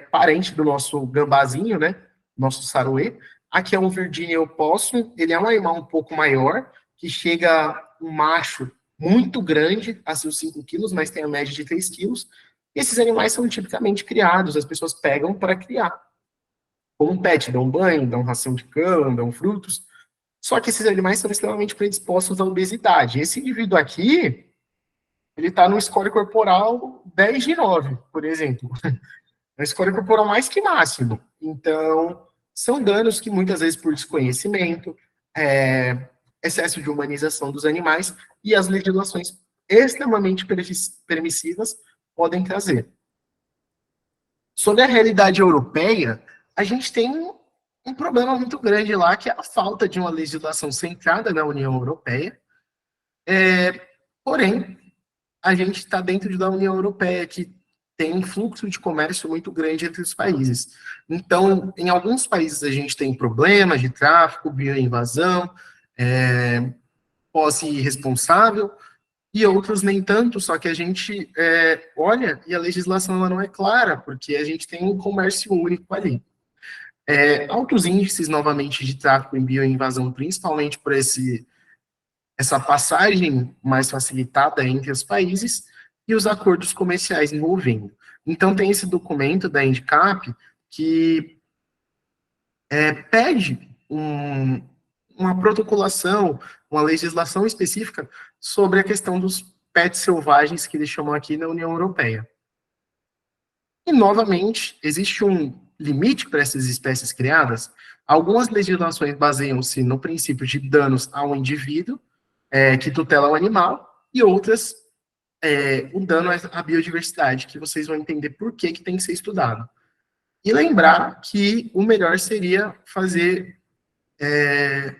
parente do nosso gambazinho, né, nosso saruê, aqui é um Virginia opossum, ele é um animal um pouco maior, que chega um macho muito grande, a seus 5 quilos, mas tem a média de 3 quilos. E esses animais são tipicamente criados, as pessoas pegam para criar. Como um pet, dão banho, dão ração de cama, dão frutos. Só que esses animais são extremamente predispostos à obesidade. Esse indivíduo aqui, ele está no score corporal 10 de 9, por exemplo. É um score corporal mais que máximo. Então, são danos que muitas vezes por desconhecimento, excesso de humanização dos animais e as legislações extremamente permissivas podem trazer. Sobre a realidade europeia, a gente tem um problema muito grande lá, que é a falta de uma legislação centrada na União Europeia. Porém, a gente está dentro da União Europeia, que tem um fluxo de comércio muito grande entre os países. Então, em alguns países a gente tem problemas de tráfico, bioinvasão, posse irresponsável, e outros nem tanto, só que a gente olha e a legislação ela não é clara, porque a gente tem um comércio único ali. Altos índices, novamente, de tráfico e bioinvasão, principalmente por essa passagem mais facilitada entre os países e os acordos comerciais envolvendo. Então, tem esse documento da INDICAP que pede uma protocolação, uma legislação específica sobre a questão dos pets selvagens, que eles chamam aqui na União Europeia. E, novamente, existe um limite para essas espécies criadas. Algumas legislações baseiam-se no princípio de danos ao indivíduo, que tutela o animal, e outras, o dano à biodiversidade, que vocês vão entender por que tem que ser estudado. E lembrar que o melhor seria fazer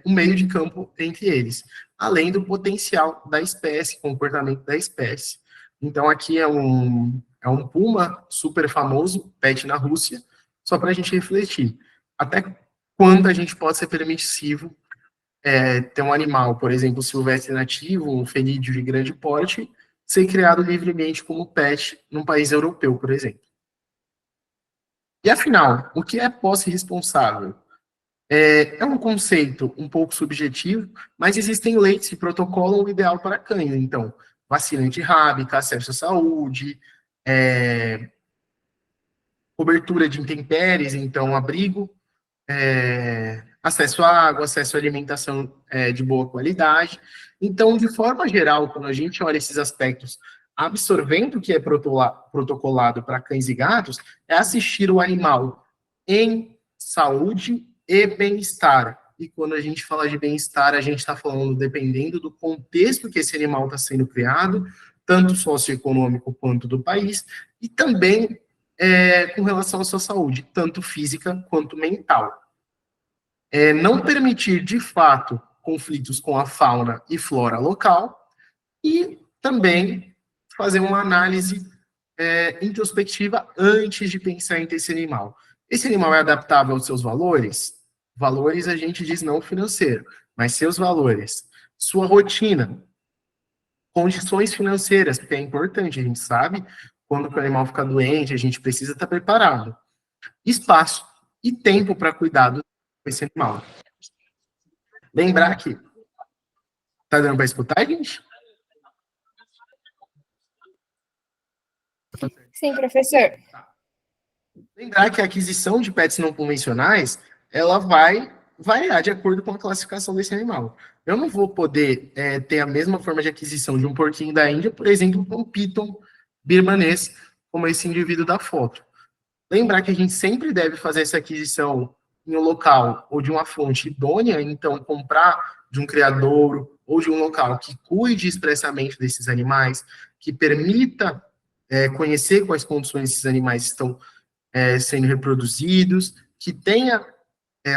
um meio de campo entre eles, além do potencial da espécie, comportamento da espécie. Então, aqui é um puma super famoso, pet na Rússia, só para a gente refletir. Até quando a gente pode ser permissivo ter um animal, por exemplo, silvestre nativo, um felídeo de grande porte, ser criado livremente como pet num país europeu, por exemplo. E afinal, o que é posse responsável? É um conceito um pouco subjetivo, mas existem leis que protocolam o ideal para cães. Então, vacina antirrábica, acesso à saúde, cobertura de intempéries, então abrigo, acesso à água, acesso à alimentação de boa qualidade. Então, de forma geral, quando a gente olha esses aspectos, absorvendo o que é protocolado para cães e gatos, é assistir o animal em saúde e bem-estar. E quando a gente fala de bem-estar, a gente está falando, dependendo do contexto que esse animal está sendo criado, tanto socioeconômico quanto do país, e também com relação à sua saúde, tanto física quanto mental. Não permitir, de fato, conflitos com a fauna e flora local, e também fazer uma análise introspectiva antes de pensar em ter esse animal. Esse animal é adaptável aos seus valores? Valores a gente diz não financeiro, mas seus valores, sua rotina, condições financeiras, porque é importante, a gente sabe, quando o animal fica doente, a gente precisa estar preparado. Espaço e tempo para cuidar desse animal. Lembrar que... Tá dando para escutar, gente? Sim, professor. Lembrar que a aquisição de pets não convencionais, ela vai variar de acordo com a classificação desse animal. Eu não vou poder ter a mesma forma de aquisição de um porquinho da Índia, por exemplo, com um piton birmanês, como esse indivíduo da foto. Lembrar que a gente sempre deve fazer essa aquisição em um local ou de uma fonte idônea, então comprar de um criadouro ou de um local que cuide expressamente desses animais, que permita conhecer quais condições esses animais estão sendo reproduzidos, que tenha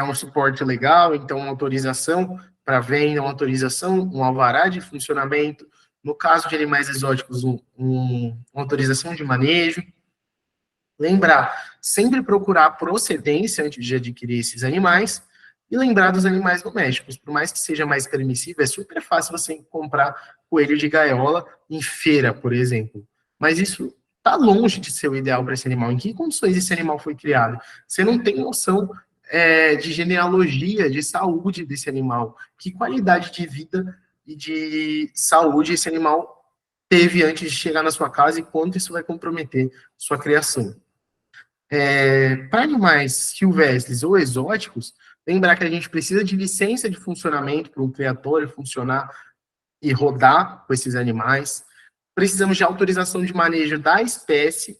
um suporte legal, então uma autorização para venda, uma autorização, um alvará de funcionamento, no caso de animais exóticos, uma autorização de manejo. Lembrar, sempre procurar a procedência antes de adquirir esses animais, e lembrar dos animais domésticos, por mais que seja mais permissível, é super fácil você comprar coelho de gaiola em feira, por exemplo, mas isso está longe de ser o ideal para esse animal. Em que condições esse animal foi criado? Você não tem noção de genealogia, de saúde desse animal, que qualidade de vida e de saúde esse animal teve antes de chegar na sua casa e quanto isso vai comprometer sua criação. Para animais silvestres ou exóticos, lembrar que a gente precisa de licença de funcionamento para um criador funcionar e rodar com esses animais. Precisamos de autorização de manejo da espécie,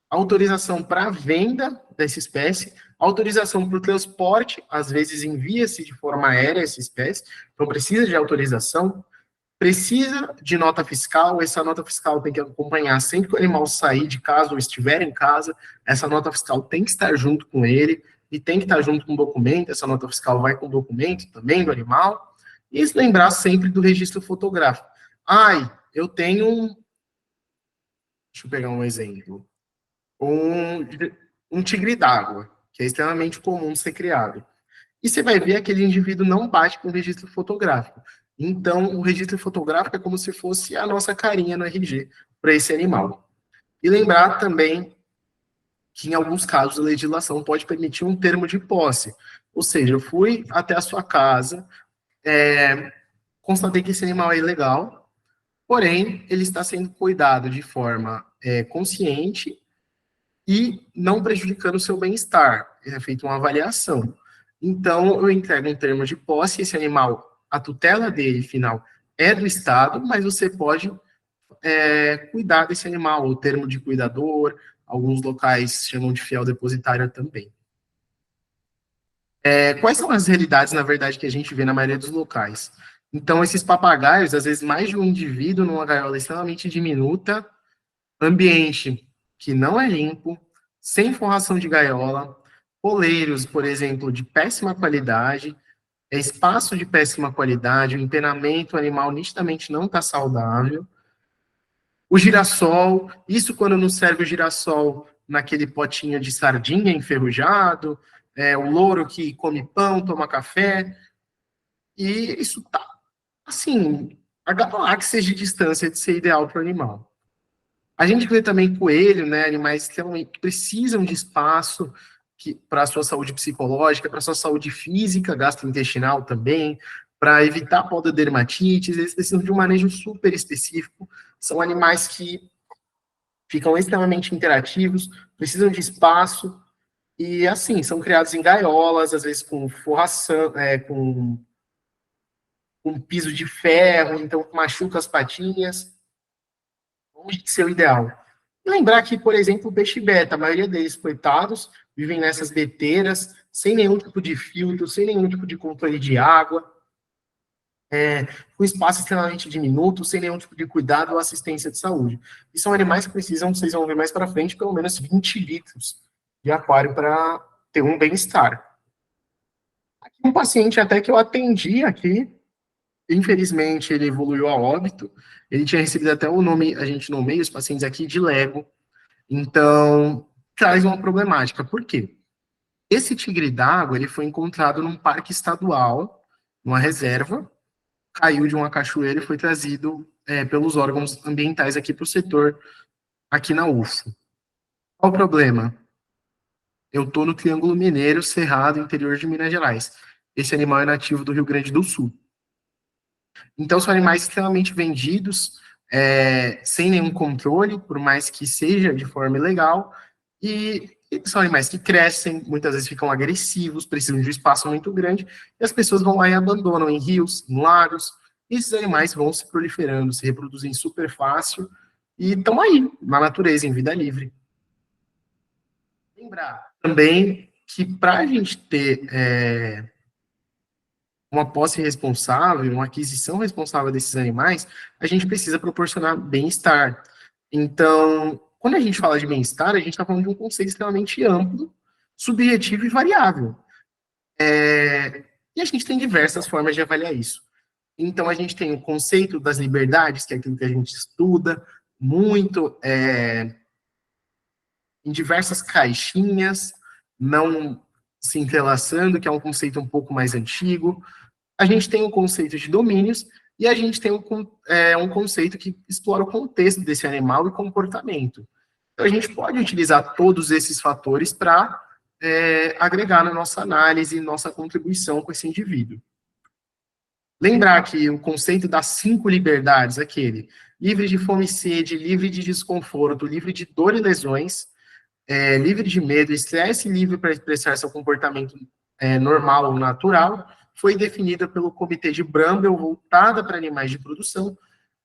autorização para venda dessa espécie, autorização para o transporte, às vezes envia-se de forma aérea essa espécie, então precisa de autorização, precisa de nota fiscal, essa nota fiscal tem que acompanhar sempre que o animal sair de casa ou estiver em casa, essa nota fiscal tem que estar junto com ele, e tem que estar junto com o documento, essa nota fiscal vai com o documento também do animal, e lembrar sempre do registro fotográfico. Eu tenho deixa eu pegar um exemplo, um tigre d'água, que é extremamente comum de ser criado. E você vai ver que aquele indivíduo não bate com o registro fotográfico. Então, o registro fotográfico é como se fosse a nossa carinha no RG para esse animal. E lembrar também que, em alguns casos, a legislação pode permitir um termo de posse. Ou seja, eu fui até a sua casa, constatei que esse animal é ilegal, porém, ele está sendo cuidado de forma consciente e não prejudicando o seu bem-estar. É feita uma avaliação. Então, eu entrego um termo de posse, esse animal, a tutela dele, final, é do Estado, mas você pode cuidar desse animal, o termo de cuidador, alguns locais chamam de fiel depositário também. Quais são as realidades, na verdade, que a gente vê na maioria dos locais? Então, esses papagaios, às vezes mais de um indivíduo numa gaiola extremamente diminuta, ambiente que não é limpo, sem forração de gaiola, poleiros, por exemplo, de péssima qualidade, espaço de péssima qualidade, o empenamento animal nitidamente não está saudável. O girassol, isso quando não serve o girassol naquele potinho de sardinha enferrujado, o louro que come pão, toma café, e isso tá, assim, a galáxias de distância de ser ideal para o animal. A gente vê também coelho, né, animais que precisam de espaço para a sua saúde psicológica, para a sua saúde física, gastrointestinal também, para evitar pododermatites, eles precisam de um manejo super específico. São animais que ficam extremamente interativos, precisam de espaço E, assim, são criados em gaiolas, às vezes com forração, com piso de ferro, então machuca as patinhas. Longe de ser o ideal. E lembrar que, por exemplo, o peixe beta, a maioria deles, coitados, vivem nessas beteiras, sem nenhum tipo de filtro, sem nenhum tipo de controle de água, com espaço extremamente diminuto, sem nenhum tipo de cuidado ou assistência de saúde. E são animais que precisam, vocês vão ver mais para frente, pelo menos 20 litros de aquário para ter um bem-estar. Aqui um paciente até que eu atendi aqui, infelizmente ele evoluiu a óbito, ele tinha recebido até o nome, a gente nomeia os pacientes aqui de Lego, então traz uma problemática. Por quê? Esse tigre d'água, ele foi encontrado num parque estadual, numa reserva, caiu de uma cachoeira e foi trazido pelos órgãos ambientais aqui para o setor, aqui na UFO. Qual o problema? Eu estou no Triângulo Mineiro, Cerrado, interior de Minas Gerais. Esse animal é nativo do Rio Grande do Sul. Então, são animais extremamente vendidos, sem nenhum controle, por mais que seja de forma ilegal, e são animais que crescem, muitas vezes ficam agressivos, precisam de um espaço muito grande, e as pessoas vão lá e abandonam em rios, em lagos, e esses animais vão se proliferando, se reproduzem super fácil, e estão aí, na natureza, em vida livre. Lembrar também que para a gente ter uma posse responsável, uma aquisição responsável desses animais, a gente precisa proporcionar bem-estar. Então, quando a gente fala de bem-estar, a gente está falando de um conceito extremamente amplo, subjetivo e variável. E a gente tem diversas formas de avaliar isso. Então, a gente tem o conceito das liberdades, que é aquilo que a gente estuda muito, em diversas caixinhas, não se entrelaçando, que é um conceito um pouco mais antigo. A gente tem o conceito de domínios e a gente tem um conceito que explora o contexto desse animal e comportamento. Então, a gente pode utilizar todos esses fatores para agregar na nossa análise, nossa contribuição com esse indivíduo. Lembrar que o conceito das 5 liberdades, aquele livre de fome e sede, livre de desconforto, livre de dor e lesões, livre de medo, estresse, livre para expressar seu comportamento normal ou natural, foi definida pelo Comitê de Bramble, voltada para animais de produção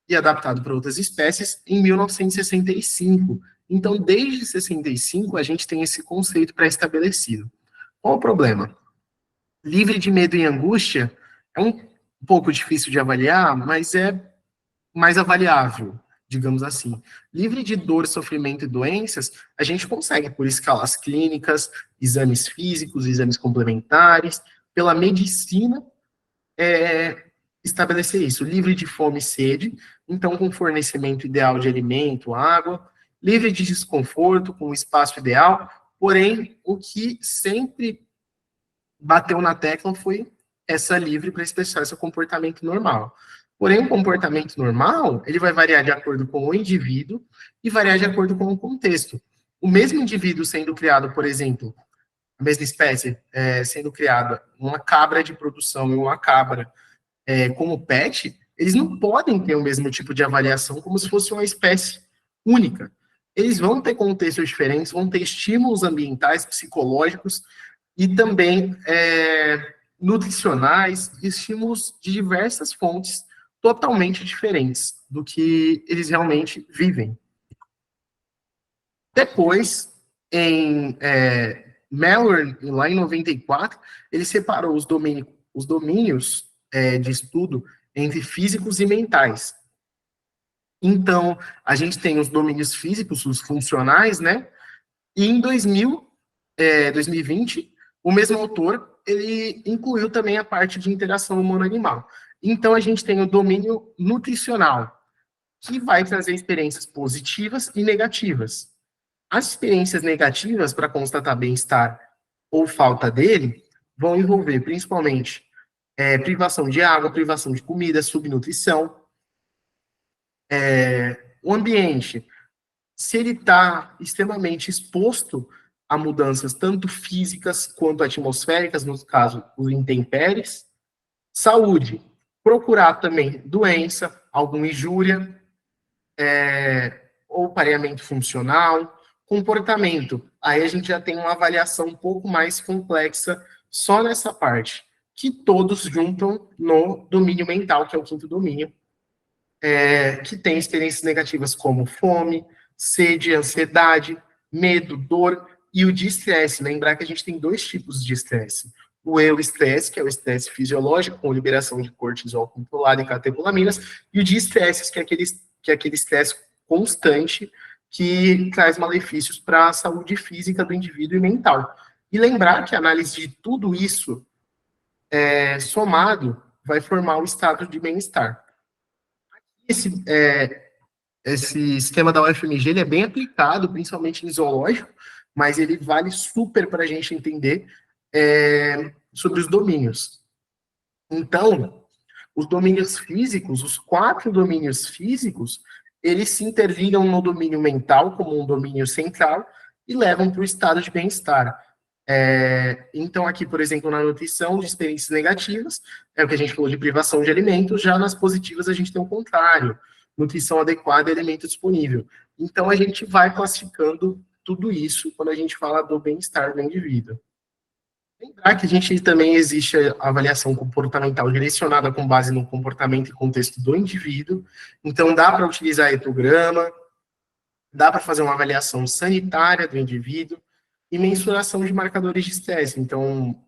e adaptado para outras espécies, em 1965. Então, desde 65, a gente tem esse conceito pré-estabelecido. Qual o problema? Livre de medo e angústia é um pouco difícil de avaliar, mas é mais avaliável, digamos assim. Livre de dor, sofrimento e doenças, a gente consegue por escalas clínicas, exames físicos, exames complementares, pela medicina, estabelecer isso. Livre de fome e sede, então com fornecimento ideal de alimento, água, livre de desconforto, com espaço ideal, porém, o que sempre bateu na tecla foi essa livre para expressar seu comportamento normal. Porém, o comportamento normal, ele vai variar de acordo com o indivíduo e variar de acordo com o contexto. O mesmo indivíduo sendo criado, por exemplo, a mesma espécie sendo criada, uma cabra de produção e uma cabra como pet, eles não podem ter o mesmo tipo de avaliação como se fosse uma espécie única. Eles vão ter contextos diferentes, vão ter estímulos ambientais, psicológicos e também nutricionais, estímulos de diversas fontes totalmente diferentes do que eles realmente vivem. Depois, em Mellor, lá em 94, ele separou os domínios de estudo entre físicos e mentais. Então, a gente tem os domínios físicos, os funcionais, né? E em 2020, o mesmo autor, ele incluiu também a parte de interação humano-animal. Então, a gente tem o domínio nutricional, que vai trazer experiências positivas e negativas. As experiências negativas, para constatar bem-estar ou falta dele, vão envolver principalmente privação de água, privação de comida, subnutrição. O ambiente, se ele está extremamente exposto a mudanças tanto físicas quanto atmosféricas, no caso, os intempéries. Saúde, procurar também doença, alguma injúria, ou pareamento funcional. Comportamento, aí a gente já tem uma avaliação um pouco mais complexa só nessa parte, que todos juntam no domínio mental, que é o quinto domínio, que tem experiências negativas como fome, sede, ansiedade, medo, dor e o de estresse. Lembrar que a gente tem 2 tipos de estresse. O estresse, que é o estresse fisiológico, com liberação de cortisol controlado e catecolaminas, e o de estresse, que é aquele estresse constante que traz malefícios para a saúde física do indivíduo e mental. E lembrar que a análise de tudo isso somado vai formar o estado de bem-estar. Esse esquema da UFMG ele é bem aplicado, principalmente em zoológico, mas ele vale super para a gente entender sobre os domínios. Então, os domínios físicos, os 4 domínios físicos, eles se interligam no domínio mental como um domínio central e levam para o estado de bem-estar. Então, aqui, por exemplo, na nutrição, de experiências negativas, é o que a gente falou de privação de alimentos, já nas positivas a gente tem o contrário, nutrição adequada e alimento disponível. Então, a gente vai classificando tudo isso quando a gente fala do bem-estar do indivíduo. Lembrar que a gente também existe a avaliação comportamental direcionada com base no comportamento e contexto do indivíduo, então dá para utilizar etograma, dá para fazer uma avaliação sanitária do indivíduo, e mensuração de marcadores de estresse. Então,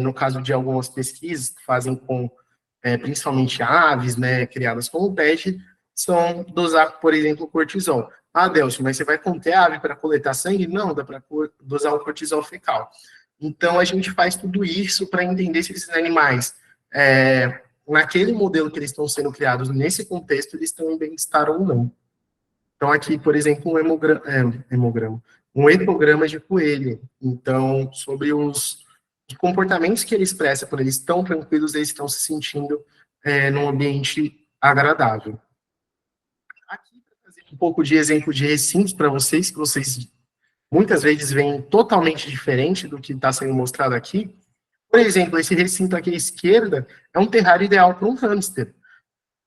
no caso de algumas pesquisas que fazem com, principalmente aves, né, criadas como pet, são dosar, por exemplo, o cortisol. Ah, Delcio, mas você vai conter a ave para coletar sangue? Não, dá para dosar o cortisol fecal. Então, a gente faz tudo isso para entender se esses animais, naquele modelo que eles estão sendo criados, nesse contexto, eles estão em bem-estar ou não. Então, aqui, por exemplo, um etograma de coelho. Então, sobre os comportamentos que ele expressa quando eles estão tranquilos, eles estão se sentindo num ambiente agradável. Aqui, para fazer um pouco de exemplo de recintos para vocês, que vocês muitas vezes veem totalmente diferente do que está sendo mostrado aqui. Por exemplo, esse recinto aqui à esquerda é um terrário ideal para um hamster.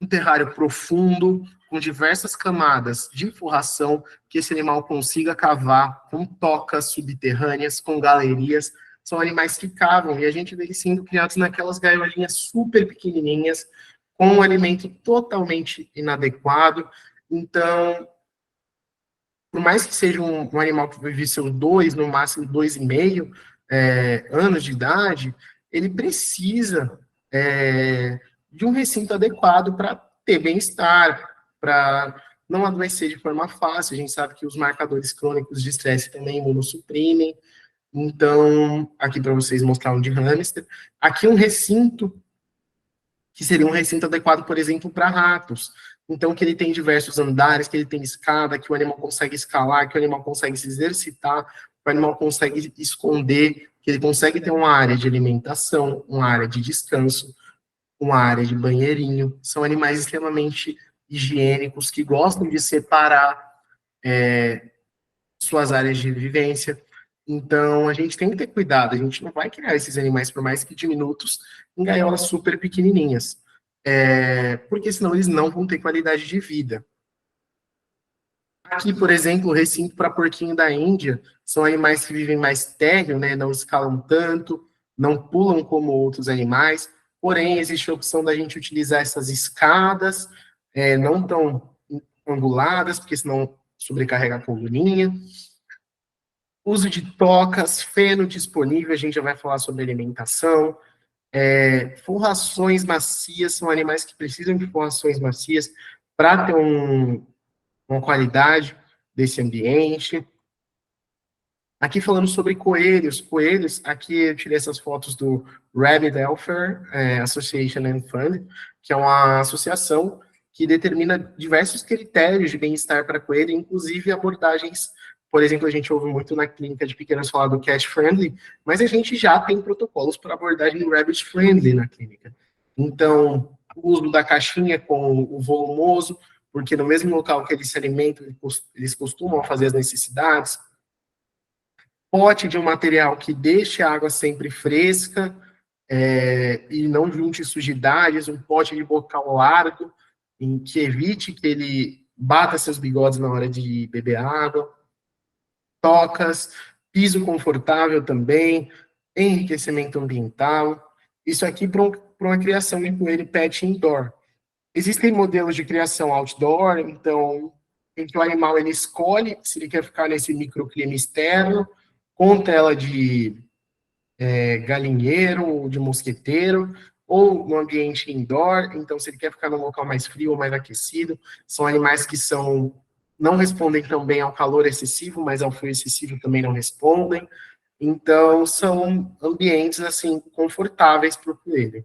Um terrário profundo, com diversas camadas de forração, que esse animal consiga cavar, com tocas subterrâneas, com galerias. São animais que cavam, e a gente vê eles sendo criados naquelas gaiolinhas super pequenininhas, com um alimento totalmente inadequado. Então, por mais que seja um animal que vive seus 2, no máximo 2,5 anos de idade, ele precisa de um recinto adequado para ter bem-estar, para não adoecer de forma fácil. A gente sabe que os marcadores crônicos de estresse também imunossuprimem. Então, aqui para vocês mostrar um de hamster. Aqui um recinto, que seria um recinto adequado, por exemplo, para ratos. Então, que ele tem diversos andares, que ele tem escada, que o animal consegue escalar, que o animal consegue se exercitar, que o animal consegue esconder, que ele consegue ter uma área de alimentação, uma área de descanso, uma área de banheirinho. São animais extremamente higiênicos, que gostam de separar suas áreas de vivência. Então, a gente tem que ter cuidado, a gente não vai criar esses animais, por mais que diminutos, em gaiolas super pequenininhas, porque senão eles não vão ter qualidade de vida. Aqui, por exemplo, o recinto para porquinho da Índia, são animais que vivem mais térreo, né, não escalam tanto, não pulam como outros animais, porém, existe a opção da gente utilizar essas escadas, não tão anguladas, porque senão sobrecarrega a coluninha. Uso de tocas, feno disponível, a gente já vai falar sobre alimentação. Forrações macias, são animais que precisam de forrações macias para ter uma qualidade desse ambiente. Aqui falando sobre coelhos, aqui eu tirei essas fotos do Rabbit Welfare Association and Fund, que é uma associação que determina diversos critérios de bem-estar para coelho, inclusive abordagens. Por exemplo, a gente ouve muito na clínica de pequenos falar do cat friendly, mas a gente já tem protocolos para abordagem rabbit friendly na clínica. Então, o uso da caixinha com o volumoso, porque no mesmo local que eles se alimentam, eles costumam fazer as necessidades. Pote de um material que deixe a água sempre fresca e não junte sujidades, um pote de bocal largo, em que evite que ele bata seus bigodes na hora de beber água. Tocas, piso confortável também, enriquecimento ambiental. Isso aqui para uma criação de coelho pet indoor. Existem modelos de criação outdoor, então, em que o animal ele escolhe se ele quer ficar nesse microclima externo, com tela de galinheiro ou de mosqueteiro, ou no ambiente indoor, então se ele quer ficar num local mais frio ou mais aquecido. São animais que não respondem tão bem ao calor excessivo, mas ao frio excessivo também não respondem. Então, são ambientes, assim, confortáveis para o coelho.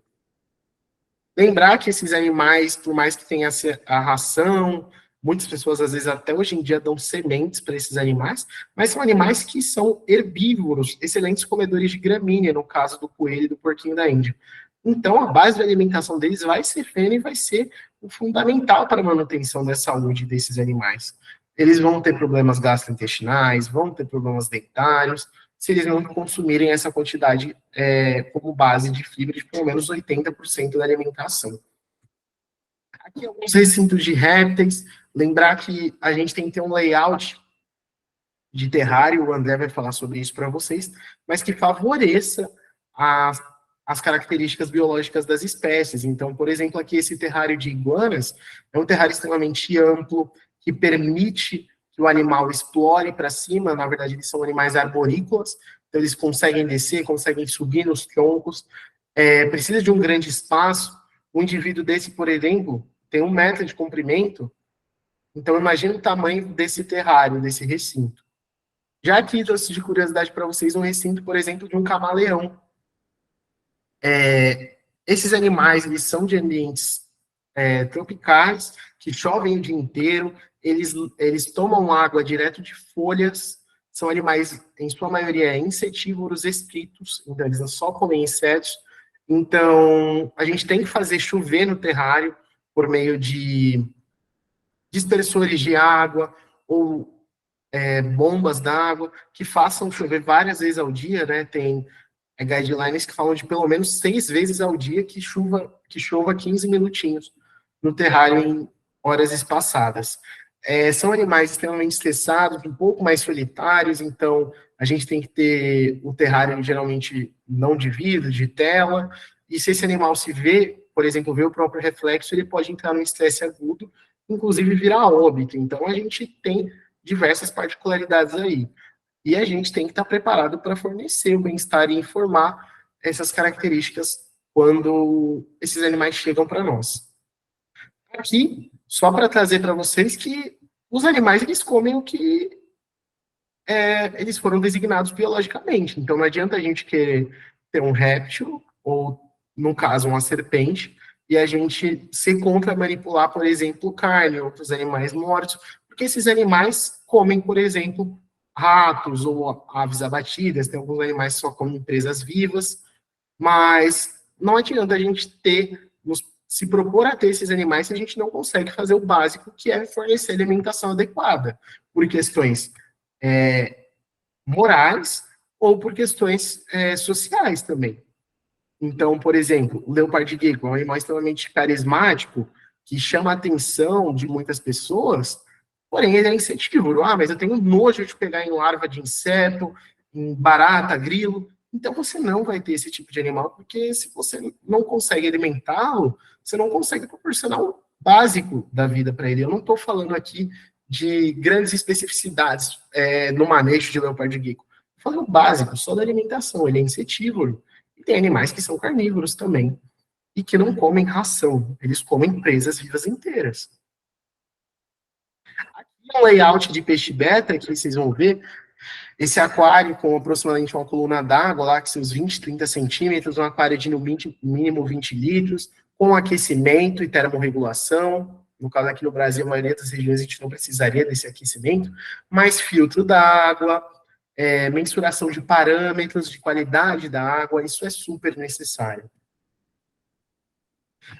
Lembrar que esses animais, por mais que tenha a ração, muitas pessoas, às vezes, até hoje em dia, dão sementes para esses animais, mas são animais que são herbívoros, excelentes comedores de gramínea, no caso do coelho e do porquinho da Índia. Então, a base de alimentação deles vai ser feno e vai ser o fundamental para a manutenção da saúde desses animais. Eles vão ter problemas gastrointestinais, vão ter problemas dentários, se eles não consumirem essa quantidade como base de fibra de pelo menos 80% da alimentação. Aqui alguns recintos de répteis. Lembrar que a gente tem que ter um layout de terrário, o André vai falar sobre isso para vocês, mas que favoreça as características biológicas das espécies. Então, por exemplo, aqui esse terrário de iguanas é um terrário extremamente amplo, que permite que o animal explore para cima. Na verdade, eles são animais arborícolas, então eles conseguem descer, conseguem subir nos troncos, precisa de um grande espaço. Um indivíduo desse, por exemplo, tem 1 metro de comprimento, então imagina o tamanho desse terrário, desse recinto. Já aqui, trouxe de curiosidade para vocês um recinto, por exemplo, de um camaleão. Esses animais, eles são de ambientes tropicais, que chovem o dia inteiro, eles tomam água direto de folhas, são animais, em sua maioria, insetívoros estritos, então eles só comem insetos. Então, a gente tem que fazer chover no terrário por meio de dispersores de água ou bombas d'água que façam chover várias vezes ao dia, né? Tem guidelines que falam de pelo menos 6 vezes ao dia que chova 15 minutinhos no terrário em horas espaçadas. São animais extremamente estressados, um pouco mais solitários, então a gente tem que ter o terrário geralmente não de vidro, de tela, e se esse animal se vê, por exemplo, vê o próprio reflexo, ele pode entrar num estresse agudo, inclusive virar óbito. Então a gente tem diversas particularidades aí. E a gente tem que estar preparado para fornecer o bem-estar e informar essas características quando esses animais chegam para nós. Aqui, só para trazer para vocês que os animais, eles comem o que eles foram designados biologicamente. Então, não adianta a gente querer ter um réptil, ou, no caso, uma serpente, e a gente ser contra manipular, por exemplo, carne, outros animais mortos, porque esses animais comem, por exemplo, ratos ou aves abatidas. Tem alguns animais que só comem presas vivas, mas não adianta a gente se propor a ter esses animais se a gente não consegue fazer o básico, que é fornecer alimentação adequada, por questões morais ou por questões sociais também. Então, por exemplo, o leopardo gecko é um animal extremamente carismático, que chama a atenção de muitas pessoas, porém ele é insetívoro. Mas eu tenho nojo de pegar em larva de inseto, em barata, grilo. Então você não vai ter esse tipo de animal, porque se você não consegue alimentá-lo, você não consegue proporcionar o básico da vida para ele. Eu não estou falando aqui de grandes especificidades no manejo de leopardo gecko. Estou falando o básico, só da alimentação. Ele é insetívoro. E tem animais que são carnívoros também, e que não comem ração. Eles comem presas vivas inteiras. Aqui é um layout de peixe beta, que vocês vão ver. Esse aquário com aproximadamente uma coluna d'água, lá com seus 20, 30 centímetros, um aquário de no mínimo 20 litros, com aquecimento e termorregulação. No caso, aqui no Brasil, a maioria das regiões a gente não precisaria desse aquecimento, mas filtro d'água, mensuração de parâmetros de qualidade da água, isso é super necessário.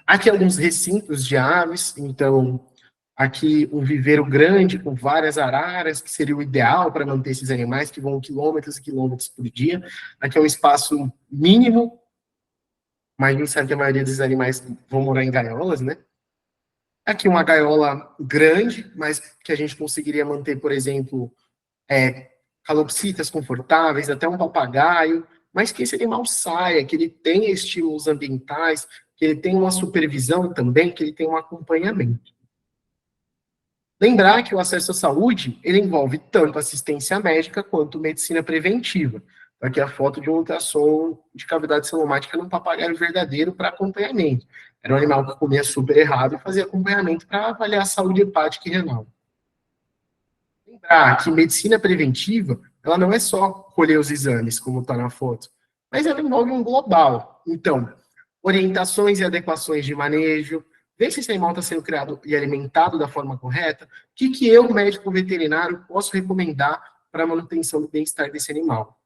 Aqui alguns recintos de aves, então, aqui um viveiro grande com várias araras, que seria o ideal para manter esses animais que vão quilômetros e quilômetros por dia. Aqui é um espaço mínimo, mas a gente sabe que a maioria desses animais vão morar em gaiolas, né? Aqui uma gaiola grande, mas que a gente conseguiria manter, por exemplo, calopsitas confortáveis, até um papagaio, mas que esse animal saia, que ele tenha estímulos ambientais, que ele tenha uma supervisão também, que ele tenha um acompanhamento. Lembrar que o acesso à saúde, ele envolve tanto assistência médica quanto medicina preventiva. Aqui a foto de um ultrassom de cavidade celomática num papagaio verdadeiro para acompanhamento. Era um animal que comia super errado e fazia acompanhamento para avaliar a saúde hepática e renal. Lembrar que medicina preventiva, ela não é só colher os exames, como está na foto, mas ela envolve um global. Então, orientações e adequações de manejo, ver se esse animal está sendo criado e alimentado da forma correta, o que eu, médico veterinário, posso recomendar para a manutenção do bem-estar desse animal.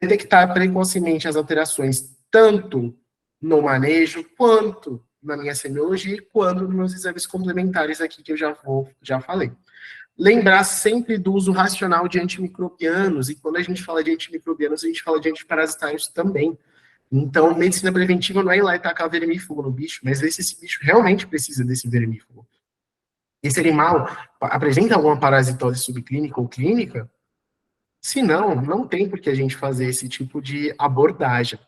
Detectar precocemente as alterações, tanto no manejo, quanto na minha semiologia, quanto nos meus exames complementares aqui, que eu já falei. Lembrar sempre do uso racional de antimicrobianos, e quando a gente fala de antimicrobianos, a gente fala de antiparasitários também. Então, medicina preventiva não é ir lá e tacar vermífugo no bicho, mas ver se esse bicho realmente precisa desse vermífugo. Esse animal apresenta alguma parasitose subclínica ou clínica? Se não, não tem por que a gente fazer esse tipo de abordagem.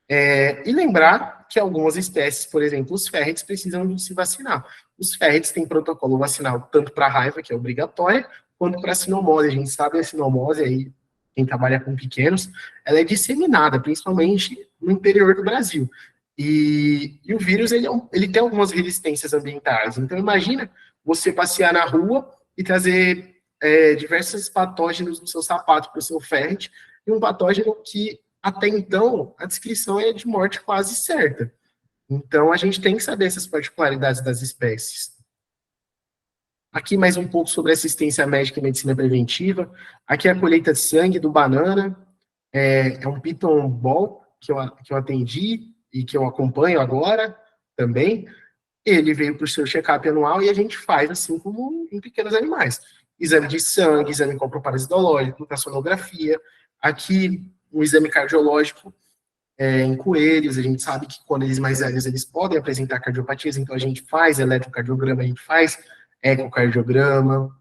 E lembrar que algumas espécies, por exemplo, os ferrets, precisam se vacinar. Os ferrets têm protocolo vacinal tanto para raiva, que é obrigatória, quanto para sinomose. A gente sabe a sinomose aí, quem trabalha com pequenos, ela é disseminada, principalmente no interior do Brasil. E o vírus, ele tem algumas resistências ambientais. Então, imagina você passear na rua e trazer diversos patógenos no seu sapato para o seu ferret, e um patógeno que, até então, a descrição é de morte quase certa. Então, a gente tem que saber essas particularidades das espécies. Aqui mais um pouco sobre assistência médica e medicina preventiva. Aqui é a colheita de sangue do banana. É um Python Ball que eu atendi e que eu acompanho agora também. Ele veio para o seu check-up anual e a gente faz assim como em pequenos animais. Exame de sangue, exame coproparasitológico, ultrassonografia. Aqui, um exame cardiológico em coelhos. A gente sabe que quando eles mais velhos, eles podem apresentar cardiopatias, então a gente faz eletrocardiograma, a gente faz ecocardiograma.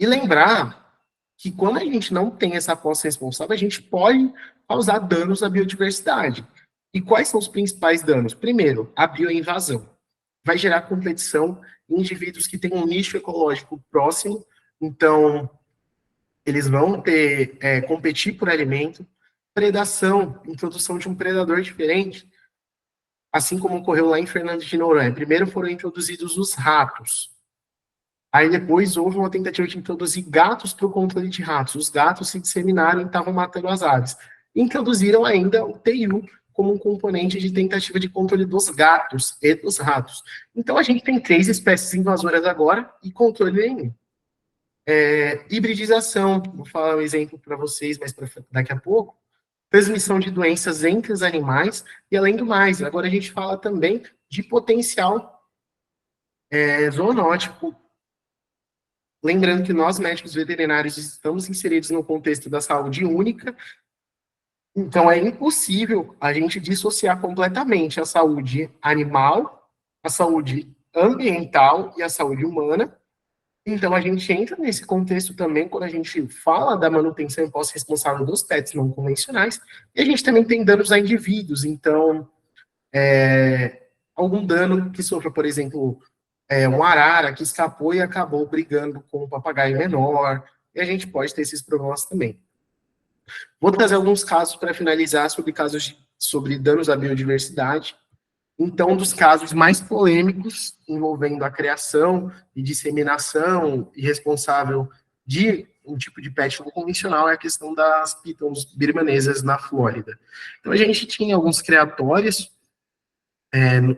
E lembrar que quando a gente não tem essa posse responsável, a gente pode causar danos à biodiversidade. E quais são os principais danos? Primeiro, a bioinvasão. Vai gerar competição em indivíduos que têm um nicho ecológico próximo, então eles vão competir por alimento. Predação, introdução de um predador diferente, assim como ocorreu lá em Fernando de Noronha. Primeiro foram introduzidos os ratos. Aí depois houve uma tentativa de introduzir gatos para o controle de ratos. Os gatos se disseminaram e estavam matando as aves. Introduziram ainda o TIU como um componente de tentativa de controle dos gatos e dos ratos. Então a gente tem 3 espécies invasoras agora e controle nenhum. Hibridização, vou falar um exemplo para vocês, mas daqui a pouco. Transmissão de doenças entre os animais, e além do mais, agora a gente fala também de potencial zoonótico. Lembrando que nós, médicos veterinários, estamos inseridos no contexto da saúde única, então é impossível a gente dissociar completamente a saúde animal, a saúde ambiental e a saúde humana. Então, a gente entra nesse contexto também quando a gente fala da manutenção e posse responsável dos pets não convencionais, e a gente também tem danos a indivíduos. Então, algum dano que sofra, por exemplo, um arara que escapou e acabou brigando com um papagaio menor, e a gente pode ter esses problemas também. Vou trazer alguns casos para finalizar sobre danos à biodiversidade. Então, um dos casos mais polêmicos envolvendo a criação e disseminação e responsável de um tipo de pet não convencional é a questão das pitons birmanesas na Flórida. Então, a gente tinha alguns criatórios,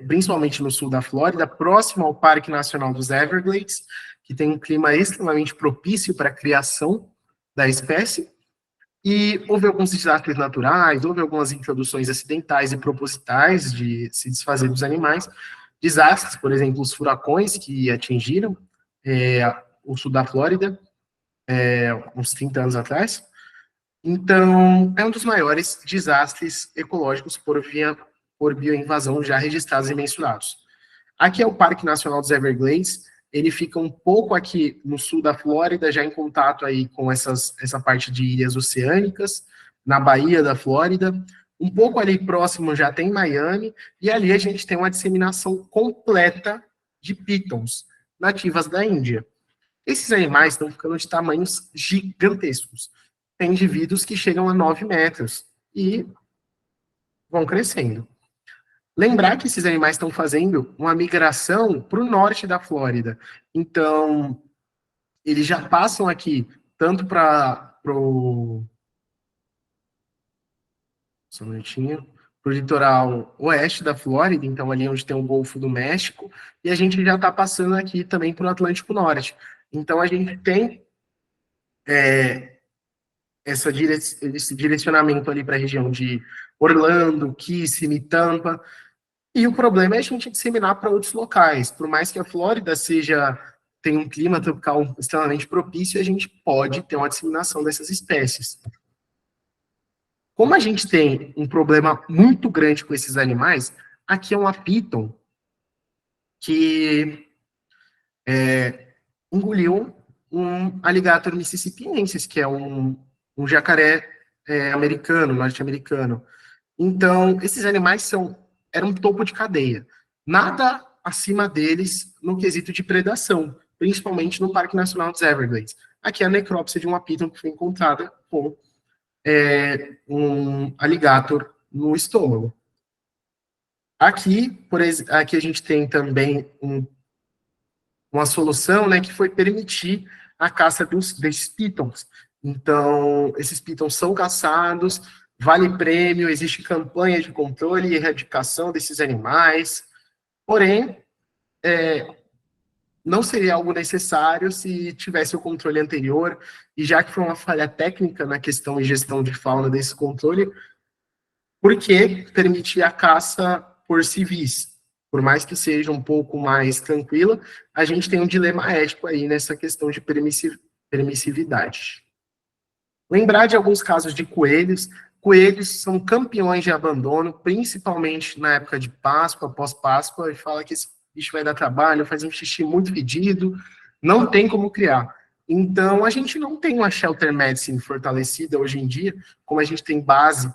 principalmente no sul da Flórida, próximo ao Parque Nacional dos Everglades, que tem um clima extremamente propício para a criação da espécie. E houve alguns desastres naturais, houve algumas introduções acidentais e propositais de se desfazer dos animais. Desastres, por exemplo, os furacões que atingiram o sul da Flórida, uns 30 anos atrás. Então, é um dos maiores desastres ecológicos por bioinvasão já registrados e mensurados. Aqui é o Parque Nacional dos Everglades, ele fica um pouco aqui no sul da Flórida, já em contato aí com essa parte de ilhas oceânicas, na Baía da Flórida. Um pouco ali próximo já tem Miami, e ali a gente tem uma disseminação completa de pitons, nativas da Índia. Esses animais estão ficando de tamanhos gigantescos. Tem indivíduos que chegam a 9 metros e vão crescendo. Lembrar que esses animais estão fazendo uma migração para o norte da Flórida. Então, eles já passam aqui, tanto para o litoral oeste da Flórida, então ali onde tem o Golfo do México, e a gente já está passando aqui também para o Atlântico Norte. Então, a gente tem esse direcionamento ali para a região de Orlando, Kissimmee, Tampa, e o problema é a gente disseminar para outros locais. Por mais que a Flórida tenha um clima tropical extremamente propício, a gente pode ter uma disseminação dessas espécies. Como a gente tem um problema muito grande com esses animais, aqui é uma piton que engoliu um alligator mississippiensis, que é um jacaré americano, norte-americano. Então, esses animais eram topo de cadeia. Nada acima deles no quesito de predação, principalmente no Parque Nacional dos Everglades. Aqui é a necrópsia de uma piton que foi encontrada com um alligator no estômago. Aqui a gente tem também uma solução, né, que foi permitir a caça desses pitons. Então, esses pitons são caçados, vale prêmio, existe campanha de controle e erradicação desses animais, porém, não seria algo necessário se tivesse o controle anterior, e já que foi uma falha técnica na questão de gestão de fauna desse controle, por que permitir a caça por civis? Por mais que seja um pouco mais tranquila, a gente tem um dilema ético aí nessa questão de permissividade. Lembrar de alguns casos de coelhos. Coelhos são campeões de abandono, principalmente na época de Páscoa, pós-Páscoa, e fala que esse bicho vai dar trabalho, faz um xixi muito fedido, não tem como criar. Então, a gente não tem uma shelter medicine fortalecida hoje em dia, como a gente tem base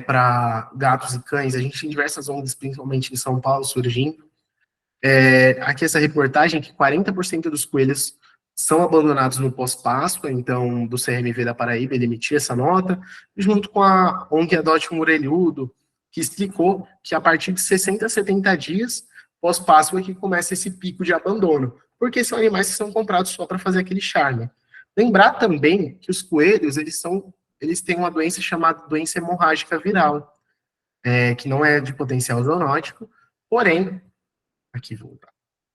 para gatos e cães, a gente tem diversas ONGs, principalmente em São Paulo, surgindo. Aqui essa reportagem que 40% dos coelhos são abandonados no pós-Páscoa, então, do CRMV da Paraíba, ele emitiu essa nota, junto com a ONG Adote um Orelhudo, que explicou que a partir de 60 a 70 dias, pós-Páscoa, é que começa esse pico de abandono, porque são animais que são comprados só para fazer aquele charme. Lembrar também que os coelhos, eles têm uma doença chamada doença hemorrágica viral, que não é de potencial zoonótico, porém, aqui vou voltar.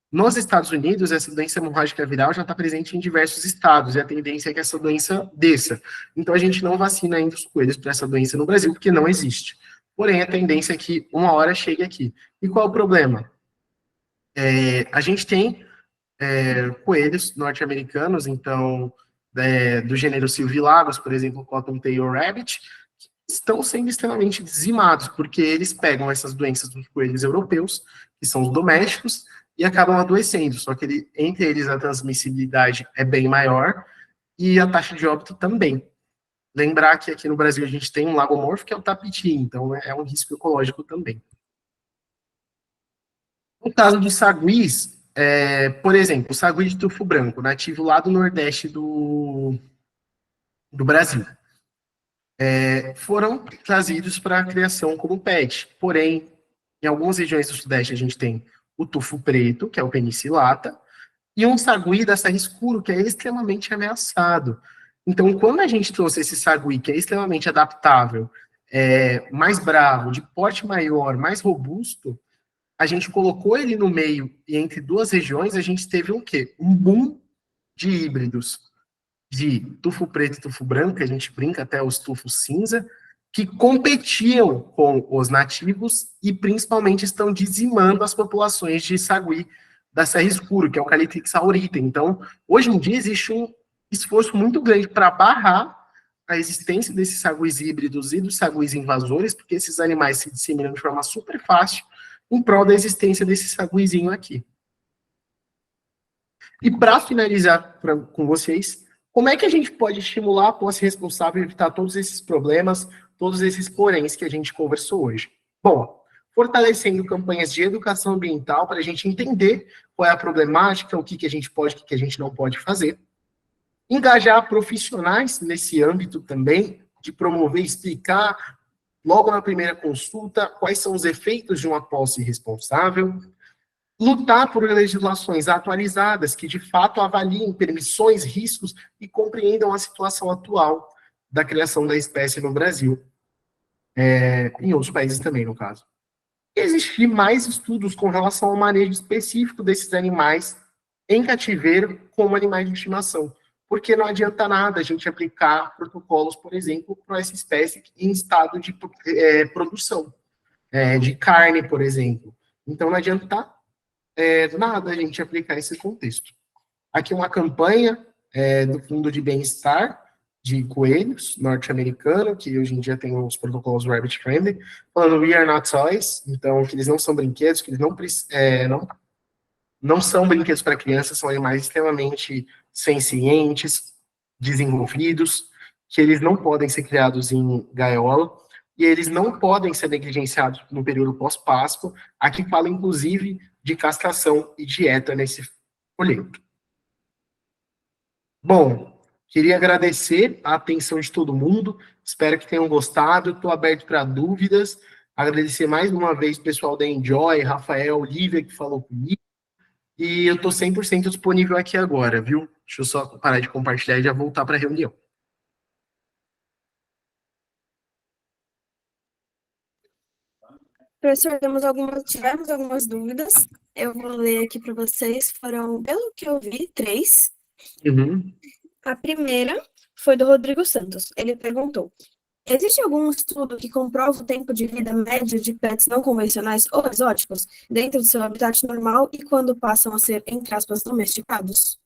Nos Estados Unidos, essa doença hemorrágica viral já está presente em diversos estados, e a tendência é que essa doença desça. Então, a gente não vacina ainda os coelhos para essa doença no Brasil, porque não existe. Porém, a tendência é que uma hora chegue aqui. E qual é o problema? A gente tem coelhos norte-americanos, então, do gênero Silvilagos, por exemplo, Cottontail Rabbit, que estão sendo extremamente dizimados, porque eles pegam essas doenças dos coelhos europeus, que são os domésticos, e acabam adoecendo, só que entre eles a transmissibilidade é bem maior e a taxa de óbito também. Lembrar que aqui no Brasil a gente tem um lagomorfo que é o tapiti, então é um risco ecológico também. No caso dos saguis, por exemplo, o sagui de tufo branco, nativo lá do Nordeste do Brasil, foram trazidos para a criação como pet, porém, em algumas regiões do Sudeste a gente tem o tufo preto, que é o Penicillata, e um sagui da serra escuro, que é extremamente ameaçado. Então, quando a gente trouxe esse sagui, que é extremamente adaptável, mais bravo, de porte maior, mais robusto, a gente colocou ele no meio, e entre duas regiões, a gente teve o quê? Um boom de híbridos, de tufo preto e tufo branco, que a gente brinca até os tufos cinza, que competiam com os nativos e principalmente estão dizimando as populações de sagui da Serra Escuro, que é o Calitrix aurita. Então, hoje em dia existe um esforço muito grande para barrar a existência desses saguis híbridos e dos saguis invasores, porque esses animais se disseminam de forma super fácil em prol da existência desse saguizinho aqui. E para finalizar com vocês, como é que a gente pode estimular a posse responsável e evitar todos esses problemas, todos esses poréns que a gente conversou hoje? Bom, fortalecendo campanhas de educação ambiental para a gente entender qual é a problemática, o que a gente pode, o que a gente não pode fazer. Engajar profissionais nesse âmbito também, de promover, explicar logo na primeira consulta quais são os efeitos de uma posse responsável. Lutar por legislações atualizadas que, de fato, avaliem permissões, riscos e compreendam a situação atual da criação da espécie no Brasil. Em outros países também, no caso. Existir mais estudos com relação ao manejo específico desses animais em cativeiro como animais de estimação. Porque não adianta nada a gente aplicar protocolos, por exemplo, para essa espécie em estado de produção, de carne, por exemplo. Então, não adianta nada a gente aplicar esse contexto. Aqui uma campanha do Fundo de Bem-Estar de Coelhos, norte-americano, que hoje em dia tem os protocolos Rabbit Friendly, falando We are not toys, então que eles não são brinquedos, que eles não são brinquedos para crianças, são animais extremamente sencientes, desenvolvidos, que eles não podem ser criados em gaiola, e eles não podem ser negligenciados no período pós-Páscoa. Aqui fala, inclusive, de castração e dieta nesse folheto. Bom, queria agradecer a atenção de todo mundo, espero que tenham gostado, estou aberto para dúvidas, agradecer mais uma vez o pessoal da Enjoy, Rafael, Lívia, que falou comigo, e eu estou 100% disponível aqui agora, viu? Deixa eu só parar de compartilhar e já voltar para a reunião. Professor, tivemos algumas dúvidas. Eu vou ler aqui para vocês. Foram, pelo que eu vi, 3. Uhum. A primeira foi do Rodrigo Santos. Ele perguntou: existe algum estudo que comprova o tempo de vida médio de pets não convencionais ou exóticos dentro do seu habitat normal e quando passam a ser, entre aspas, domesticados?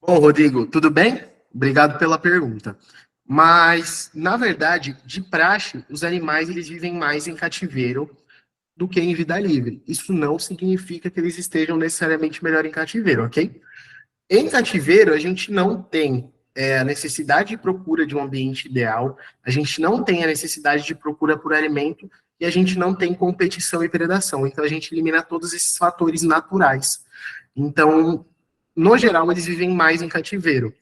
Bom, Rodrigo, tudo bem? Obrigado pela pergunta. Mas, na verdade, de praxe, os animais eles vivem mais em cativeiro do que em vida livre. Isso não significa que eles estejam necessariamente melhor em cativeiro, ok? Em cativeiro, a gente não tem a necessidade de procura de um ambiente ideal, a gente não tem a necessidade de procura por alimento e a gente não tem competição e predação. Então, a gente elimina todos esses fatores naturais. Então, no geral, eles vivem mais em cativeiro.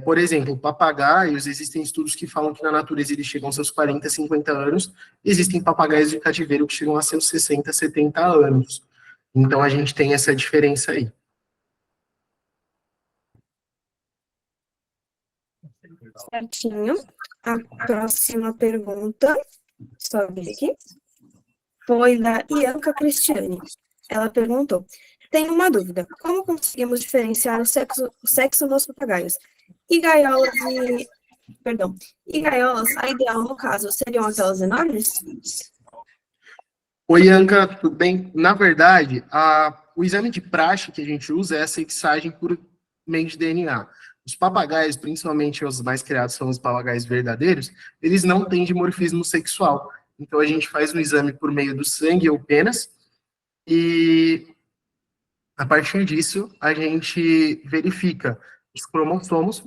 Por exemplo, papagaios, existem estudos que falam que na natureza eles chegam aos seus 40, 50 anos, existem papagaios de cativeiro que chegam a seus 60, 70 anos. Então, a gente tem essa diferença aí. Certinho. A próxima pergunta, só ver aqui, foi da Ianca Cristiane. Ela perguntou: tenho uma dúvida. Como conseguimos diferenciar o sexo nos papagaios? E gaiolas, a ideal, no caso, seriam aquelas enormes? Oi, Ianca, tudo bem? Na verdade, o exame de praxe que a gente usa é a sexagem por meio de DNA. Os papagaios, principalmente os mais criados são os papagaios verdadeiros, eles não têm dimorfismo sexual. Então, a gente faz um exame por meio do sangue ou penas, e a partir disso, a gente verifica os cromossomos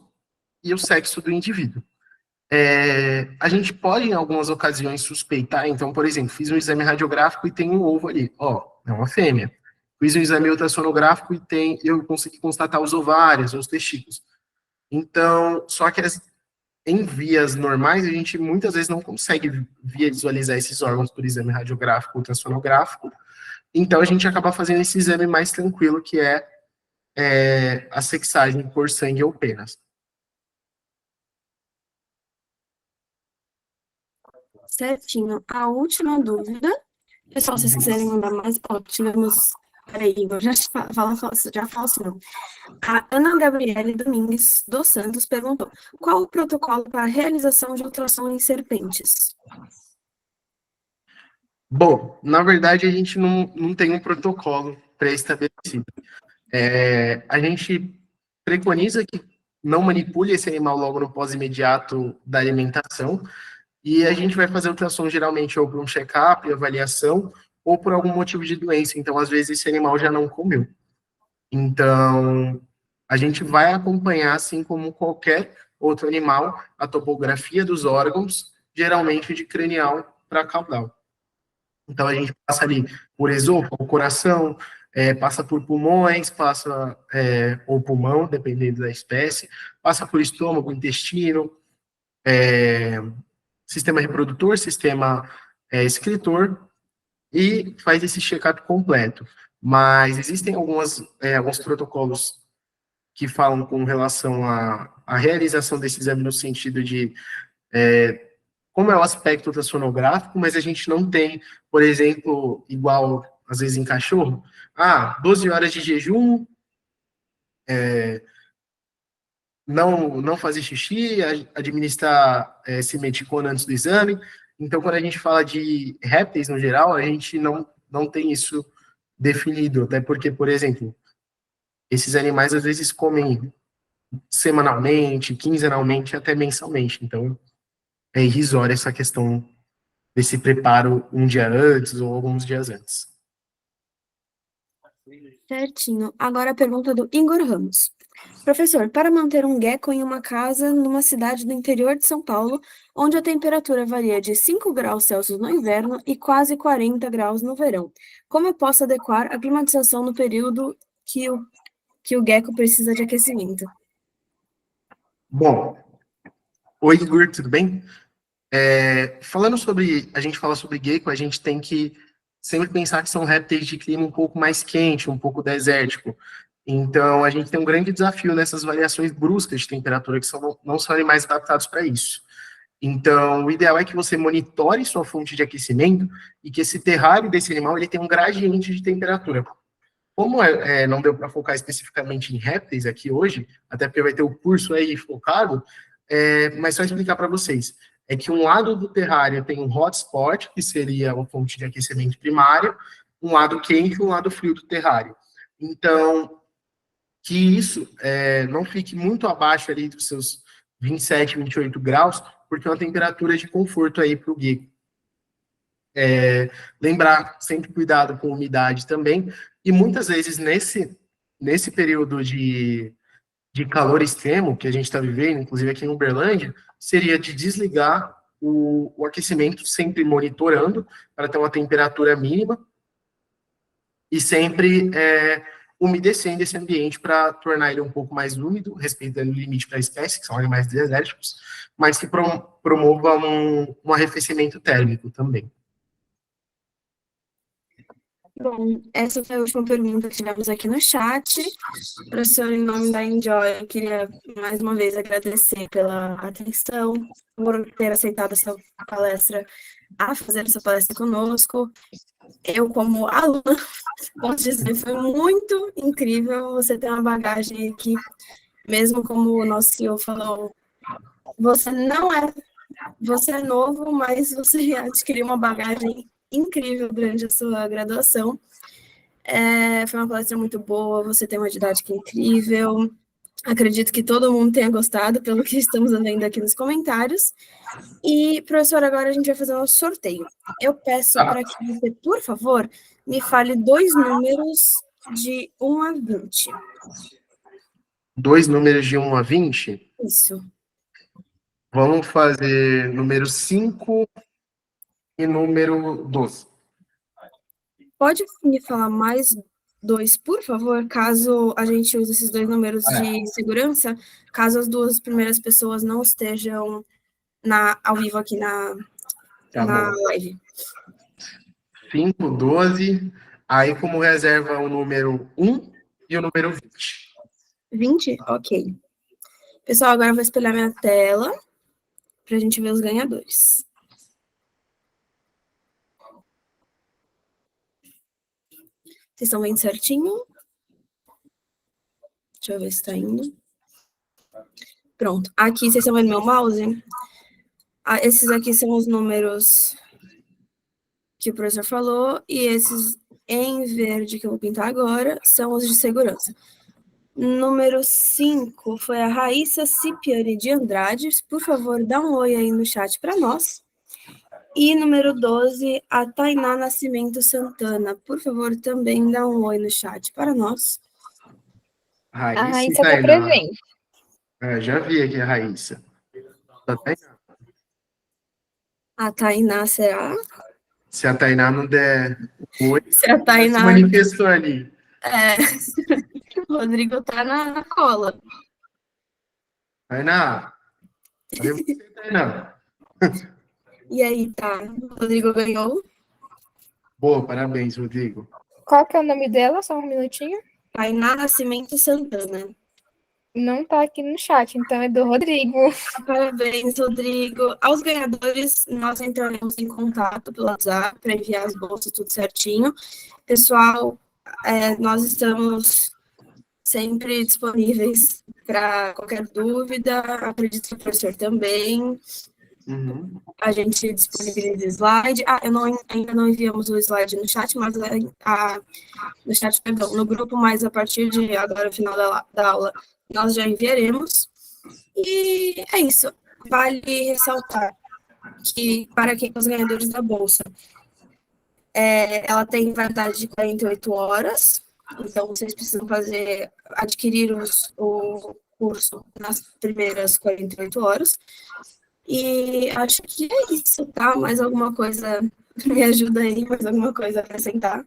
e o sexo do indivíduo. A gente pode, em algumas ocasiões, suspeitar. Então, por exemplo, fiz um exame radiográfico e tem um ovo ali. É uma fêmea. Fiz um exame ultrassonográfico e eu consegui constatar os ovários, os testículos. Então, só que em vias normais, a gente muitas vezes não consegue visualizar esses órgãos por exame radiográfico, ultrassonográfico. Então, a gente acaba fazendo esse exame mais tranquilo, que é a sexagem por sangue ou penas. Certinho. A última dúvida, pessoal, se vocês quiserem mandar mais, tivemos... Peraí, Igor, já fala assim, não. A Ana Gabriele Domingues dos Santos perguntou: qual o protocolo para a realização de ultrassom em serpentes? Bom, na verdade, a gente não tem um protocolo pré-estabelecido. A gente preconiza que não manipule esse animal logo no pós-imediato da alimentação, e a gente vai fazer ultrassom geralmente ou por um check-up, avaliação, ou por algum motivo de doença. Então, às vezes, esse animal já não comeu. Então, a gente vai acompanhar, assim como qualquer outro animal, a topografia dos órgãos, geralmente de cranial para caudal. Então, a gente passa ali por esôfago, o coração, passa por pulmões, passa, ou pulmão, dependendo da espécie, passa por estômago, intestino, sistema reprodutor, sistema excretor, e faz esse check-up completo. Mas existem alguns protocolos que falam com relação à realização desse exame no sentido de como é o aspecto ultrassonográfico, mas a gente não tem, por exemplo, igual às vezes em cachorro, 12 horas de jejum, não fazer xixi, administrar simeticona antes do exame. Então, quando a gente fala de répteis no geral, a gente não tem isso definido, até porque, por exemplo, esses animais às vezes comem semanalmente, quinzenalmente, até mensalmente. Então, é irrisória essa questão desse preparo um dia antes ou alguns dias antes. Certinho. Agora a pergunta do Igor Ramos. Professor, para manter um gecko em uma casa numa cidade do interior de São Paulo, onde a temperatura varia de 5 graus Celsius no inverno e quase 40 graus no verão, como eu posso adequar a climatização no período que o gecko precisa de aquecimento? Bom, oi Igor, tudo bem? A gente fala sobre gecko, a gente tem que sempre pensar que são répteis de clima um pouco mais quente, um pouco desértico. Então, a gente tem um grande desafio nessas variações bruscas de temperatura, que não são animais adaptados para isso. Então, o ideal é que você monitore sua fonte de aquecimento e que esse terrário desse animal ele tenha um gradiente de temperatura. Como não deu para focar especificamente em répteis aqui hoje, até porque vai ter o curso aí focado, mas só explicar para vocês, é que um lado do terrário tem um hotspot, que seria uma fonte de aquecimento primário, um lado quente e um lado frio do terrário. Então, que isso não fique muito abaixo ali dos seus 27, 28 graus, porque é uma temperatura de conforto aí para o gecko. Lembrar, sempre cuidado com umidade também, e muitas vezes nesse período de calor extremo que a gente está vivendo, inclusive aqui em Uberlândia, seria de desligar o aquecimento, sempre monitorando, para ter uma temperatura mínima, e sempre umedecendo esse ambiente para tornar ele um pouco mais úmido, respeitando o limite para a espécie, que são animais desérticos, mas que promova um arrefecimento térmico também. Bom, essa foi a última pergunta que tivemos aqui no chat. Professor, em nome da Enjoy, eu queria mais uma vez agradecer pela atenção, por ter aceitado essa palestra, fazer essa palestra conosco. Eu, como aluna, posso dizer, foi muito incrível você ter uma bagagem aqui, mesmo como o nosso CEO falou, você é novo, mas você adquiriu uma bagagem incrível durante a sua graduação. Foi uma palestra muito boa, você tem uma didática incrível. Acredito que todo mundo tenha gostado, pelo que estamos vendo aqui nos comentários. E, professor, agora a gente vai fazer um sorteio. Eu peço para que você, por favor, me fale 2 números de 1 a 20. 2 números de 1 a 20? Isso. Vamos fazer número 5 e número 12. Pode me falar mais 2, por favor, caso a gente use esses 2 números de segurança, caso as 2 primeiras pessoas não estejam ao vivo aqui na live. 5, 12, aí como reserva o número 1 e o número 20. 20? Ok. Pessoal, agora eu vou espelhar minha tela para a gente ver os ganhadores. Vocês estão vendo certinho? Deixa eu ver se está indo. Pronto. Aqui, vocês estão vendo meu mouse? Esses aqui são os números que o professor falou, e esses em verde que eu vou pintar agora são os de segurança. Número 5 foi a Raíssa Cipiani de Andrade. Por favor, dá um oi aí no chat para nós. E número 12, a Tainá Nascimento Santana. Por favor, também dá um oi no chat para nós. A Raíssa e Raíssa tá Tainá. presente. Já vi aqui a Raíssa. Tá bem? A Tainá, será? Se a Tainá não der oi, Se a já se Tainá... manifestou ali. É, o Rodrigo tá na cola. Tainá, cadê você, Tainá? E aí, tá? O Rodrigo ganhou. Boa, parabéns, Rodrigo. Qual que é o nome dela? Só um minutinho. Tainá Nascimento Santana. Não tá aqui no chat, então é do Rodrigo. Parabéns, Rodrigo. Aos ganhadores, nós entraremos em contato pelo WhatsApp para enviar as bolsas tudo certinho. Pessoal, nós estamos sempre disponíveis para qualquer dúvida. Acredito que o professor também. Uhum. A gente disponibiliza slide. Ainda não enviamos o slide no chat, mas no chat, perdão, no grupo, mas a partir de agora, no final da aula, nós já enviaremos. E é isso. Vale ressaltar que, para quem os ganhadores da Bolsa, ela tem validade de 48 horas, então vocês precisam adquirir o curso nas primeiras 48 horas. E acho que é isso, tá? Mais alguma coisa, me ajuda aí, mais alguma coisa a acrescentar?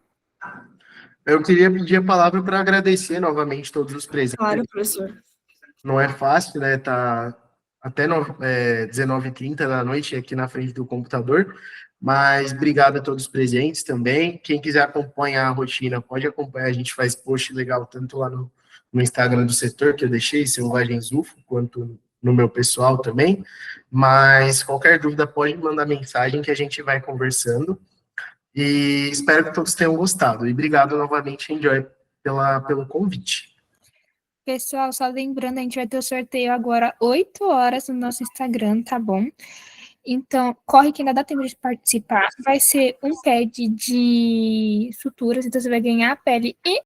Eu queria pedir a palavra para agradecer novamente todos os presentes. Claro, professor. Não é fácil, né? Tá até 19h30 da noite aqui na frente do computador, mas obrigado a todos os presentes também. Quem quiser acompanhar a rotina, pode acompanhar. A gente faz post legal tanto lá no Instagram do setor, que eu deixei, Selvagens UFO, quanto no meu pessoal também. Mas qualquer dúvida, pode mandar mensagem que a gente vai conversando. E espero que todos tenham gostado. E obrigado novamente, Enjoy, pelo convite. Pessoal, só lembrando, a gente vai ter o sorteio agora 8 horas no nosso Instagram, tá bom? Então, corre que ainda dá tempo de participar. Vai ser um pad de suturas, então você vai ganhar a pele e